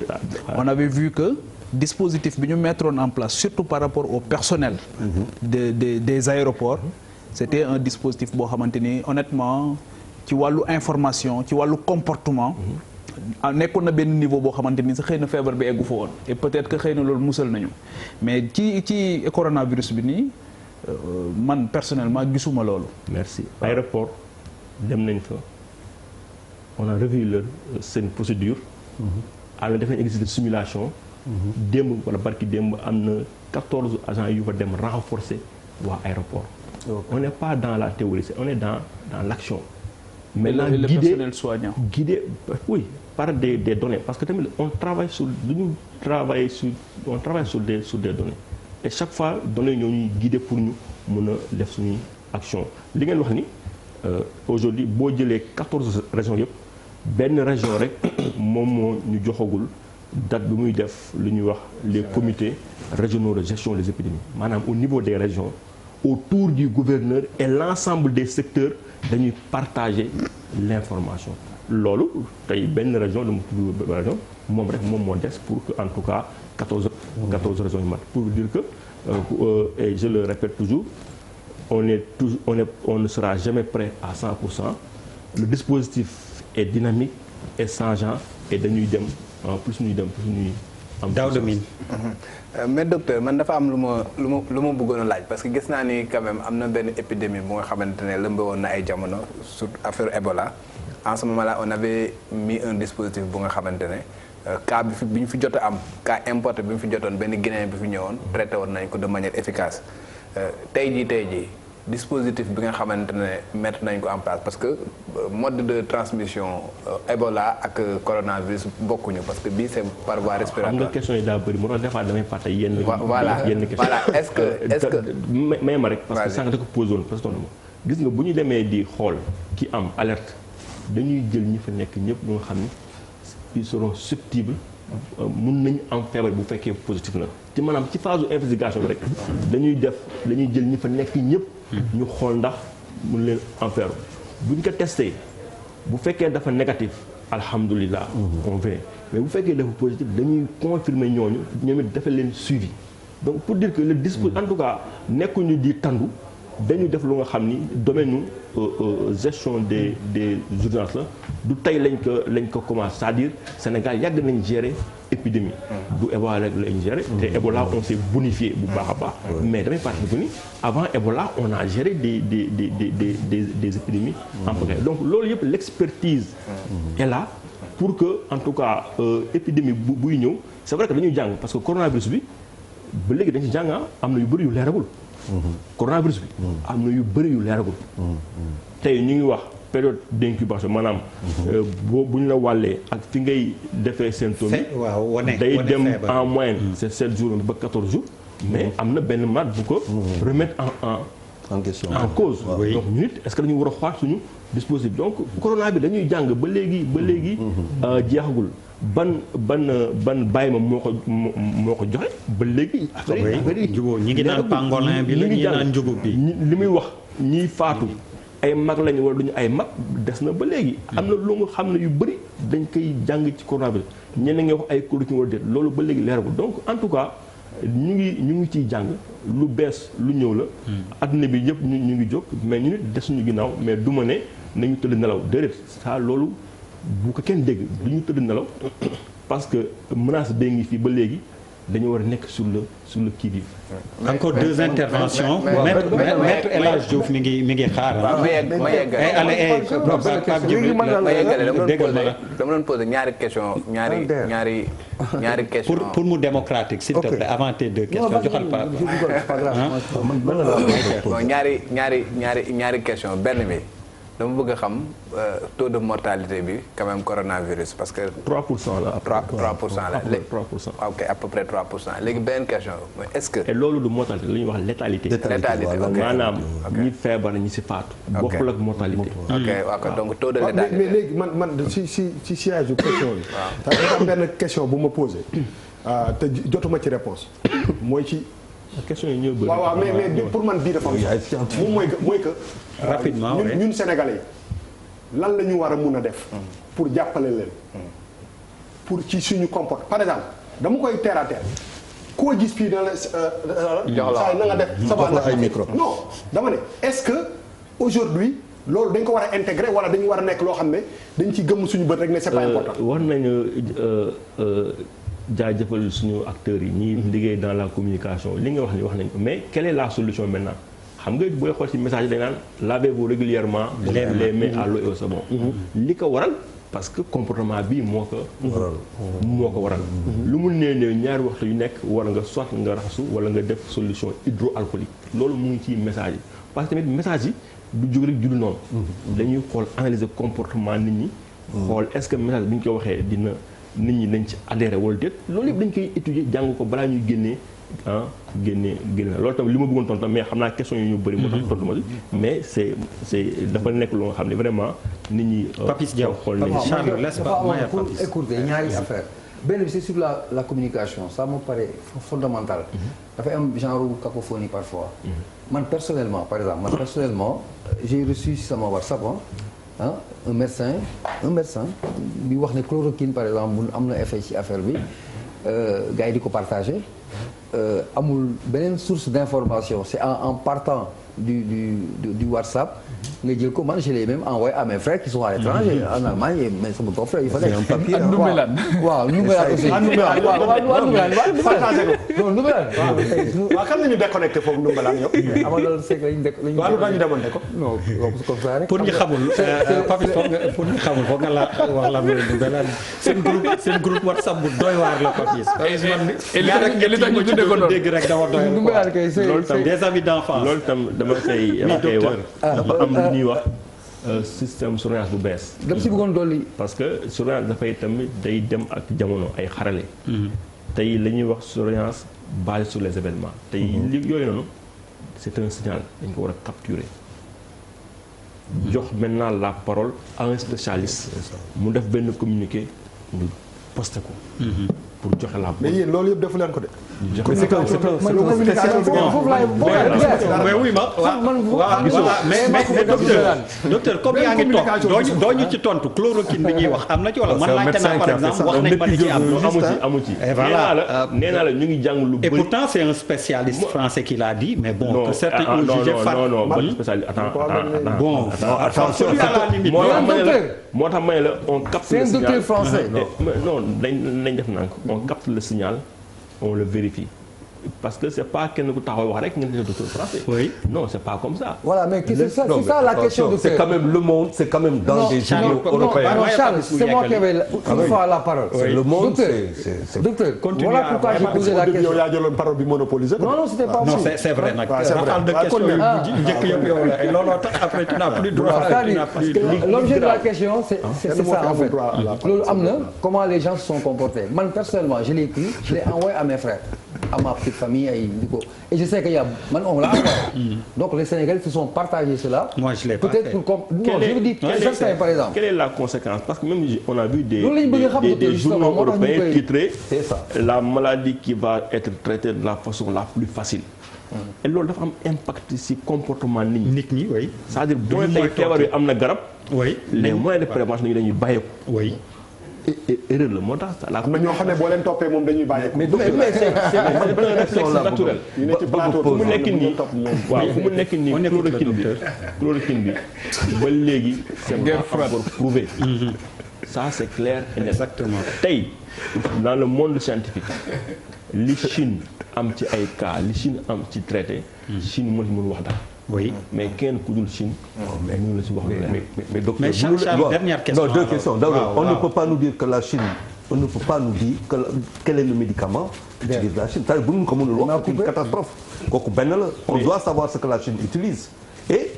on avait vu que dispositif bi ñu mettre en place surtout par rapport au personnel. des aéroports. c'était un dispositif boo xamante ni honnêtement ci wàllu information ci wàllu comportement. nekkoon na benn niveau boo xamante ni sa xëy na feebar bi eggu fa woon. et peut-être que xëy na loolu musal nañu mais ci coronavirus bi nii. man personnellement gisuma loolu.
merci aéroport dem nañ fa on a revu leur seen procédure. alors def nañ exercice de simulation. démb wala barki démb am na 14 agents yu fa dem renforcer waa aéroport. on n'est pas dans la théorie on est dans l'action. maintenant
le personnel soignant.
guidé oui par des données parce que tamit on travaille sur des données. et chaque fois données ñoo ñuy guider pour ñu mun a def suñuy action li ngeen wax ni aujourd'hui boo jëlee 14 régions yëpp benn région rek moom moo ñu joxagul date bi muy def lu ñuy wax les comités régionaux de gestion des épidémies maanaam au niveau des régions autour du gouverneur et l'ensemble des secteurs dañuy partager l'information loolu tey benn région dama tudd région moom rek moom moo des pour que en tout cas 14 régions yu mat pour dire que et je le répète toujours on ne sera jamais prêt à 100%. Le dispositif est dynamique et changeant et dañuy dem plus ñuy am.
Daouda Mine.
Mais docteur man dafa am lu ma bëggoon a laaj parce que gis naa ni quand même am na benn épidémie bu nga xamante ne lëmbe woon na ay jamono sur affaire Ebola en ce moment là on avait mis un dispositif bu nga xamante ne. cas bi ñu fi jot a am cas importé bi ñu fi jotoon benn Guinéen bi fi ñëwoon traité woon nañ ko de manière efficace tey jii dispositif bi nga xamante ne mettre nañ ko en place parce que mode de transmission Ebola ak coronavirus bokkuñu parce que bii c'est par voie respiratoire.
am nga question yi daa bëri moo tax des fois damay fàtte yenn question
voilà est-ce que
may ma rek parce que sànq da ko posé woon parce que gis nga bu ñu demee di xool ki am alerte dañuy jël ñi fa nekk ñëpp ñu nga xam ni ils seront susceptibles mun nañu am feebar bu fekkee positif na ci maanaam ci phase investigation bi rek dañuy jël ñi fa nekk ñëpp ñu xool ndax mun leen am feebar bu ñu ko testé bu fekkee dafa négatif alhamdulilah on verra mais bu fekkee dafa positif dañuy confirmer ñooñu ñoom it dafa leen suivi donc pour dire que le dispositif en tout cas nekkuñu di tandu dañu def lu nga xam ni domaine gestion des urgences la du tey lañ ko commencé c'est-à-dire Sénégal yàgg nañ gérer épidémie du Ebola rek lañ gérer te Ebola on s'est bonifié bu baax a baax mais damay participer ni avant Ebola on a géré des épidémies en pagaille donc loolu yëpp l'expertise est là pour que en tout cas épidémie buy ñëw c'est vrai que dañuy jàng parce que coronavirus bi ba léegi dañ ci jàng am na yu bëri yu leeragul coronavirus bi am na yu bëri yu leeragul tey ñu ngi wax période d'incubation maanaam bu ñu la wàllee ak fi ngay defee symptômes yi day dem en moyenne c'est 7 jours ba 14 jours mais am na benn malade bu ko remettre en question en cause donc ñu nit est-ce que dañu war a xool suñu dispositif donc corona bi dañuy jàng ba léegi jeexagul ban bàyyi ma moo ko joxe ba léegi affaire yi
ñi ngi naan pangolin bi la ñi naan njugub bi
li muy wax ñiy faatu ay mag lañu wala duñu ay mag des na ba léegi am na lu nga xam ne yu bëri dañ koy jàng ci coronavirus ñeneen nga wax ay kuréel ci war a déet loolu ba léegi leeragul donc en tout cas ñu ngi ciy jàng lu bees lu ñëw la adduna bi yëpp ñu ngi jóg mais ñu nit desuñu ginnaaw mais du ma ne nañu tëdd nelaw déedéet ça loolu bu ko kenn dégg du ñu tëdd nelaw parce que menace bee ngi fii ba léegi dañu war a nekk sur le qui-vive.
encore deux interventions. maître El Hadj Diouf mi ngi xaar.
ma yeggale dama doon poser ñaari question
pour mu démocratique s'il te plaît avant tes deux questions joxal pa
bon ñaari question benn bi dama bëgg a xam taux de mortalité bi quand même coronavirus parce que
3% la
3% la
3%.
ok à peu près 3% léegi benn question mooy est-ce que
et loolu du mortalité la ñuy wax létalité
ok
maanaam ñi feebar ñi si faatu bokkul ak mortalité
ok waaw donc taux de létalité
mais léegi man si siège question bi dafa am benn question bu ma posé te jotuma ci réponse mooy ci
question yi ñoo bëri.
waaw mais pour man bii dafa am moom mooy que
rapidement
ñun Sénégalais yi lan la ñu war a mun a def pour jàppale leen pour ci suñu comporte par exemple dama koy terre à terre koo gis fii na la saa na nga def sa
ay micro
non dama ne est-ce que aujourd'hui loolu dañ ko war a intégrer wala dañu war a nekk loo xam ne dañ ci gëmm suñu bët rek ne c'est pas important.
war nañu jaajëfal suñu acteurs yi ñi liggéey dans la communication li nga wax ni wax nañ ko mais quelle est la solution maintenant xam nga booy xool ci message dañ naan lavez-vous régulièrement les mains à l'eau et au savon. li ko waral parce que comportement bi moo ko waral lu mu néew ñaari waxtu yu nekk war nga soit nga raxasu wala nga def solution hydroalcoolique loolu mu ngi ci message yi parce que tamit message yi du jóg rek juddu noonu dañuy xool analyser comportement nit ñi xool est-ce que message bi ñu ko waxee dina nit ñi dañ ci adhéré wala déet loolu yëpp dañ koy étudier jàng ko balaa ñuy génnee génne loolu tam li ma bëggoon tontu mais xam naa question yi ñu bëri moo tax tontu ma si mais c'est dafa nekk lu nga xam ne vraiment nit ñi
Papis Diaw
xool nañu
Charles laisse pas
pour écourter ñaari affaire benn bi c'est sur la communication ça me paraît fondamental dafay am genre cacophonie parfois man personnellement par exemple j'ai reçu si sama WhatsApp un médecin bi wax ne chloroquine par exemple am na effet ci affaire bi gars yi di ko partagé amul beneen source d'information c'est en partant du WhatsApp nga jël ko man je l'ai même envoyé à mes frères qui sont à l'étranger en Allemagne mais sama toog frère yi fa nekk.
c'est un papier
waaw Ndoumbelane aussi. waaw Ndoumbelane.
waaw kan la ñu déconnecté foofu Ndoumbelane yow.
Amadou Seck lañu déconnecté.
waaw lu tax ñu demoon ko.
non comme ça rek.
pour ñu xamul Papis foog nga la wax la mooy Ndoumbelane seen groupe WhatsApp bu doy waar la Papis.
li tax ñu tuddee ko noonu
dégg rek dama doy
Ndoumbelane kay c'est
des amis d'enfance.
loolu tam dama koy wax dafa am lu ñuy wax système surveillance bu bees.
dama si bëggoon dolli.
parce que surveillance dafay tamit day dem ak jamono ay xarale. tey la ñuy wax surveillance basée sur les événements. tey li yooyu noonu c'est un signal dañ ko war a capturer. jox maintenant la parole à un spécialiste. mu def benn communiqué ñu posté ko. pour joxe la
mais yéen loolu yëpp defu leen ko de.
mais oui mais docteur comme yaa ngi toog doo ñu ci tontu chloroquine bi ñuy wax am na ci wala man laajte naa par exemple wax nañ ma ni ci am
amu ci nee naa la ñu ngi jàng lu bëri.
et pourtant c'est un spécialiste français qui l'a dit mais bon que certains ont jugé
non ban spécialiste
bon attention à la limite
moo tax ma ne la on capte
c'est un docteur français
non nañ def nank on capte le signal on le vérifie parce que c'est pas kenn ku taxaw wax rek ngeen ne docteur français.
oui
non c'est pas comme ça.
voilà mais c'est ça la question de
c'est quand même le monde c'est quand même dans des journaux européens.
non Charles c'est moi qui avais une fois la parole.
le monde
docteur voilà pourquoi j'ai posé la question.
yow yaa jëloon parole bi monopolisé.
non c'était pas
non c'est vrai nag. on parle de question yu njëkk yëpp yow la et looloo tax après tu n'as plus droit.
l'objet de la question c'est ça en fait. loolu am na comment les gens se sont comportés man personnellement je l'ai écrit je l'ai envoyé à mes frères. à ma petite famille ay di ko et je sais que y a man on l'a envoyé. Donc les Sénégalais se sont partagés cela.
Moi je l'ai pas
peut-être
fait.
pour non je veux dire certains par exemple.
Quelle est la conséquence parce que même on a vu des journaux européens titrés la maladie qui va être traitée de la façon la plus facile. et loolu dafa am impact ci comportement nit ñi.
oui.
c'est-à-dire boo tey feebar bi am na garab.
oui
les moyens de prévention yi dañuy bàyyi ko.
oui.
erreur la moo tax.
am na ñoo xam ne boo leen toppee moom dañuy bàyyi.
mais c'est réflexe naturel. fu mu nekk nii waaw fu mu nekk nii chloroquine bi ba léegi c'est pas encore prouvé. ça c'est clair et net.
Exactement.
tey dans le monde scientifique li Chine am ci ay cas li Chine am ci traité. Chine moo ci mën wax dara.
oui
mais kenn ku dul Chine. mënu la ci wax
mais docteur
mais Charles dernière question.
non deux questions d'abord on ne peut pas nous dire que la Chine on ne peut pas nous dire que quel est le médicament utilise la Chine c'est-à-dire bu ñu ko mënul wax c'est une catastrophe kooku benn la on doit savoir ce que la Chine utilise et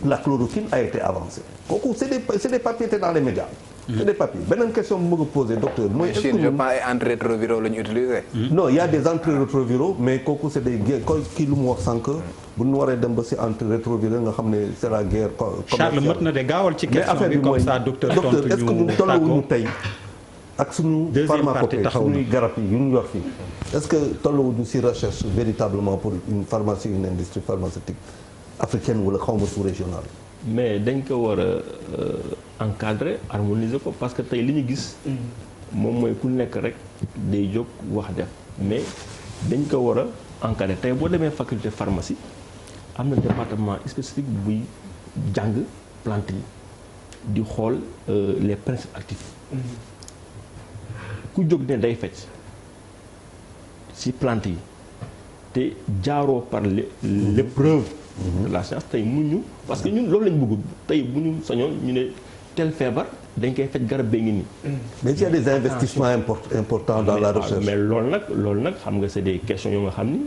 la chloroquine a été avancée kooku c'est des papiers dans les médias. c'est des papiers beneen question bu ma ko posé docteur. mooy est-ce que
je pense ay antirétroviraux la ñu utilisé.
non il y a des antirétroviraux mais kooku c'est des guerres kii lu mu wax sànq bu ñu waree dem ba ci antirétroviraux nga xam ne c'est la guerre commerciale.
Charles mët na de gaawal ci question bi comme ça docteur tontu ñu
est-ce que ñu tolluwuñu tey ak suñu pharmacopée suñuy garab yi yu ñu yor fii est-ce que tolluwuñu ci recherche véritablement pour une pharmacie une industrie pharmaceutique africaine wala xaw ma sous-régionale.
mais dañ ko war a encadrer harmoniser ko parce que tey li ñu gis. moom mooy ku nekk rek day jóg wax def mais dañ ko war a encadrer tey boo demee faculté pharmacie am na département spécifique buy jàng plante yi di xool les principes actifs. ku jóg ne day fecc ci plante yi te jaaroo par l'épreuve de la science tey mënuñu parce que ñun loolu lañ bëgg tey bu ñu sañoon ñu ne tel feebar dañ koy fecc garab bee ngi nii.
mais il y a des investissements importants dans la recherche.
mais loolu nag xam nga c'est des questions yoo nga xam ni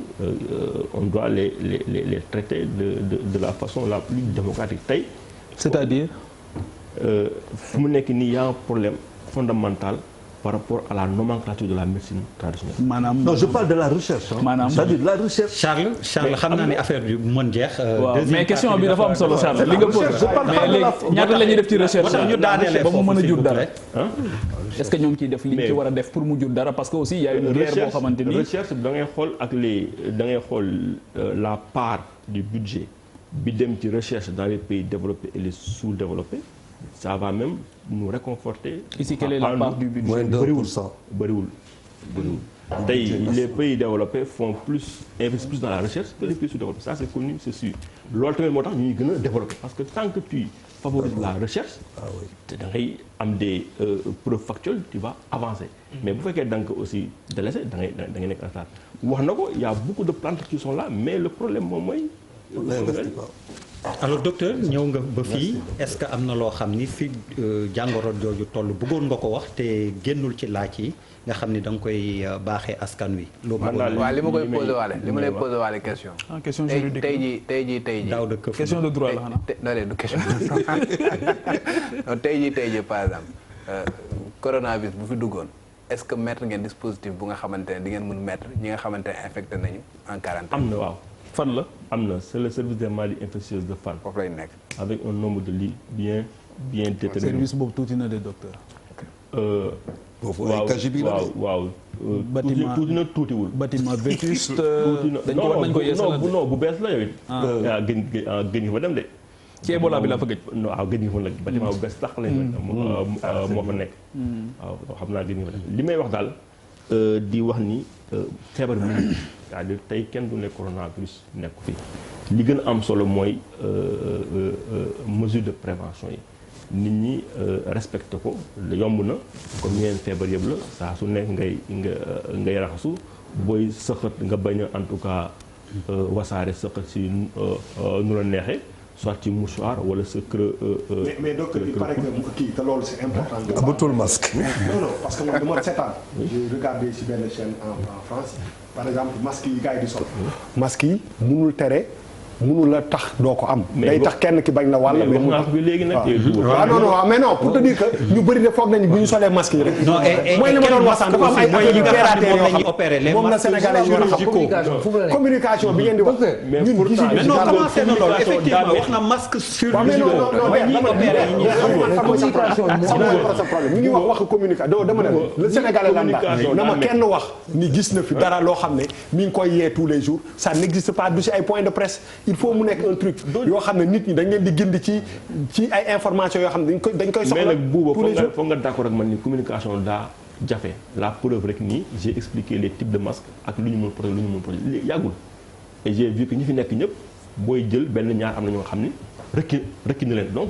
on doit les traiter de la façon la plus démocratique tey.
c'est-à-dire.
fu mu nekk nii y a un problème fondamental par rapport à la nomenclature de la médecine traditionnelle.
maanaam
non je parle de la recherche.
maanaam
c'est-à-dire la recherche.
Charles xam naa ne affaire bi mën jeex.
mais question bi dafa am solo Charles li nga posé. mais léegi ñaata la ñuy def ci recherche.
ñu daanelee
ba mu mën a jur dara.
est-ce
que ñoo ngi ciy def li ñu ci war a def pour mu jur dara parce que aussi y a une guerre boo xamante ni.
recherche da ngay xool ak da ngay xool la part du budget bi dem ci recherche dans les pays développés et les sous-développés. ça va même nous réconforter.
Ici, quelle est la part du budget?
Moins de 1%.
bëriwul. tey les pays développés investissent plus dans la recherche que les pays sous-développés ça c'est connu c'est sûr. loolu tamit moo tax ñuy gën a développer parce que tant que tu favorises la recherche. te da ngay am des preuves factuelles tu vas avancer. mais bu fekkee da nga ko aussi délaissé da ngay nekk en retard. wax na ko il y a beaucoup de plantes qui sont là mais le problème moom mooy.
alors docteur ñëw nga ba fii est-ce que am na loo xam ni fi jàngoro jooju toll bëggoon nga ko wax te génnul ci laaj yi nga xam ni da nga koy baaxee askan wi. loo bëggoon
waaw li ma koy posé waale li ma lay posé waale question.
question juridique
tey jii.
daaw de këf
question de droit la xanaa.
non du question non tey jii par exemple coronavirus bu fi duggoon est-ce que mettre ngeen dispositif bu nga xamante ne di ngeen mën mettre ñi nga xamante ne infecté nañu en quarantaine.
am na waaw.
fan la
am na c'est le service des maladies infectieuses de Fann.
foofu lay nekk.
avec un nombre de lits bien déterminé.
service boobu tuuti na de docteur.
waaw.
bâtiment
tuuti na tuutiwul.
bâtiment vétuste. dañ ko yeesalaat
non bu bees la yooyu. gën nga fa dem de.
ci Ebola bi la fa gëj.
non waaw gën nga fa nag bâtiment bu bees tax lañ moo fa nekk. waaw xam naa gën nga fa dem li may wax daal di wax ni feebar bi c'est-à-dire tey kenn du ne coronavirus nekk fi li gën a am solo mooy mesure de prévention yi nit ñi respecté ko yomb na comme yeneen feebar yëpp la saa su nekk ngay raxasu booy sëqat nga bañ a en tout cas wasaare sëqat si nu la neexee soit ci mouchoir wala sa creux.
mais docteur il paraît que kii te loolu c'est important.
abatul masque.
non parce que man dama seetaan. j'ai regardé ci benn chaîne en France par exemple masque yi gars yi di sol. masque yi mënul tere. mënul la tax doo ko am. day tax kenn ki bañ la wàll.
mais wax naa ko léegi nag.
waaw mais non pour te dire que ñu bëri de foog nañu bu ñu solee masque yi rek.
non
mooy li ma doon wax dafa am ay
mooy yi nga xam ne moom la ñuy opéré les
moom la Sénégalais yi war a xam communication bi ngeen di wax.
mais pourtant
mais non commencé na loolu effectivement wax na masque chirurgical. mooy ñi opéré yi ñuy
communication ñu ngi wax waxu communication dama ne le Sénégalais lambda na ma kenn wax ni gis na fi dara loo xam ne mi ngi koy yee tous les jours ça n'existe pas du ci ay point de presse il faut mu nekk un truc yoo xam ne nit ñi dañ leen di gindi ci ay informations yoo xam ne dañ koy soxla.
mais nag buuba foog nga d'accord ak man ni communication daa jafe la preuve rek nii j'ai expliqué les types de masques ak lu ñu mën protéger lu ñu mën protéger yàggul et j'ai vu que ñi fi nekk ñëpp booy jël benn ñaar am na ñoo xam ni rekki na leen donc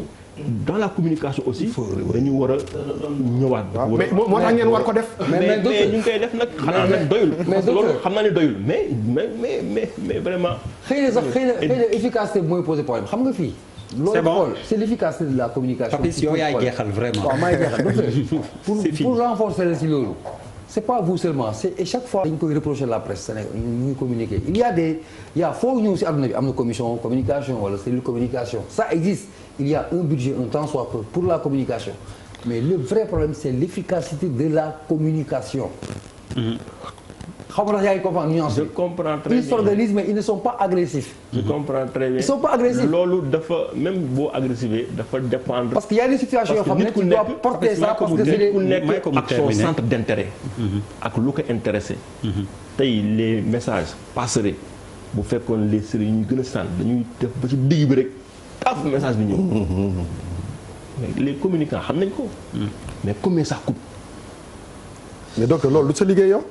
dans la communication aussi dañu war a ñëwaat.
mais moo tax ngeen war ko def.
mais ñu ngi koy def nag xanaa nag doyul. parce que loolu xam naa ne doyul mais vraiment.
xëy na sax xëy na efficacité bi mooy poser problème xam nga fii.
c'est bon
loolu c'est l'efficacité de la communication.
Papis yow yaay jeexal vraiment.
waaw maay jeexal pour renforcer la ci loolu. c'est pas vous seulement et chaque fois dañ koy reprocher la presse Sénégal ñu ngi communiquer il y a foo ñëw ci àdduna bi am na commission communication wala cellule communication ça existe il y a un budget un temps soit peu pour la communication mais le vrai problème c'est l'efficacité de la communication. xaw ma ndax yaa ngi comprendre nuance
je
bi.
comprends très bien.
Ils s'organisent mais ils ne sont pas agressifs.
je comprends très bien.
Ils sont pas agressifs.
loolu dafa même boo agressivé dafa dépendre.
parce que y a des situations yoo xam ne tu dois porter ça parce que c'est
nit ku
des.
nekk ak son centre d'intérêt. ak lu ko intéressé. tey les messages passeraient bu fekkoon les séries ñu gën a sant dañuy def ba ci digg bi rek taf message bi ñëw. mais les communicants xam nañ ko. mais combien ça coûte.
mais docteur loolu du sa liggéey yow.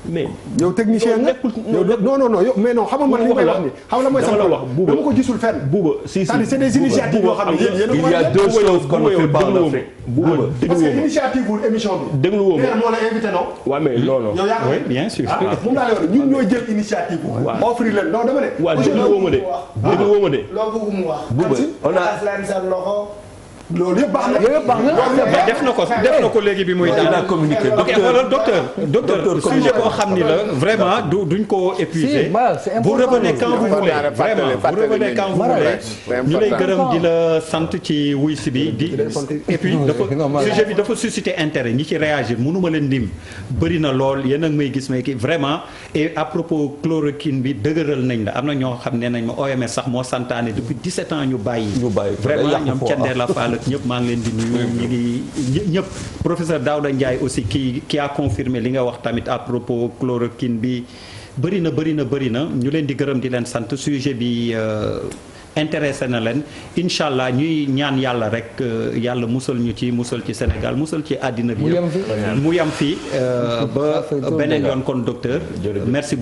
mais
yow technicien nga yow non yow mais non xam nga man li may wax ni xam nga mooy sama
dama la wax Bouba
dama ko gisul fenn.
Bouba si
c'est-à-dire c'est des initiatives yoo xam ne yéen
il y a deux choses qu'on ne fait pas en Afrique.
Bouba
parce que initiative bu émission bi.
déglu woo ma
moo la invité non.
waaw mais non non.
yow yaa ko
oui bien sûr.
moom laa lay wax ñun ñooy jël initiative bu. offrir leen non dama ne.
waaw déglu woo ma de déglu woo ma de.
loo bëgg mu wax.
Bouba on a
leen seen loxo.
loolu yëpp baax na.
yëpp baax na.
mais def na ko léegi bi muy
il a
daal.
communiqué.
docteur sujet boo xam ni la vraiment duñ ko épuiser. vous revenez quand vous voulez vraiment vous revenez quand vous voulez. ñu lay gërëm di la sant ci wuy si bi di. et puis sujet bi dafa susciter intérêt ñi ci réagir mënuma leen dim bëri na lool yéen a ngi may gis may kii vraiment et à propos chloroquine bi dëgëral nañ la am na ñoo xam ne nañ ma OMS sax moo santaane depuis 17 ans ñu bàyyi. vraiment ñoom Thiendella la Fall ak ñëpp maa ngi leen di nuyu ñu ngi ñëpp professeur Daouda Ndiaye aussi qui a confirmé li nga wax tamit à propos chloroquine bi bëri na ñu leen di gërëm di leen sant sujet bi intéressé na leen incha allah ñuy ñaan yàlla rek yàlla musal ñu ci musal ci Sénégal musal ci àddina bi yëpp mu yem fi ba beneen yoon kon docteur merci beaucoup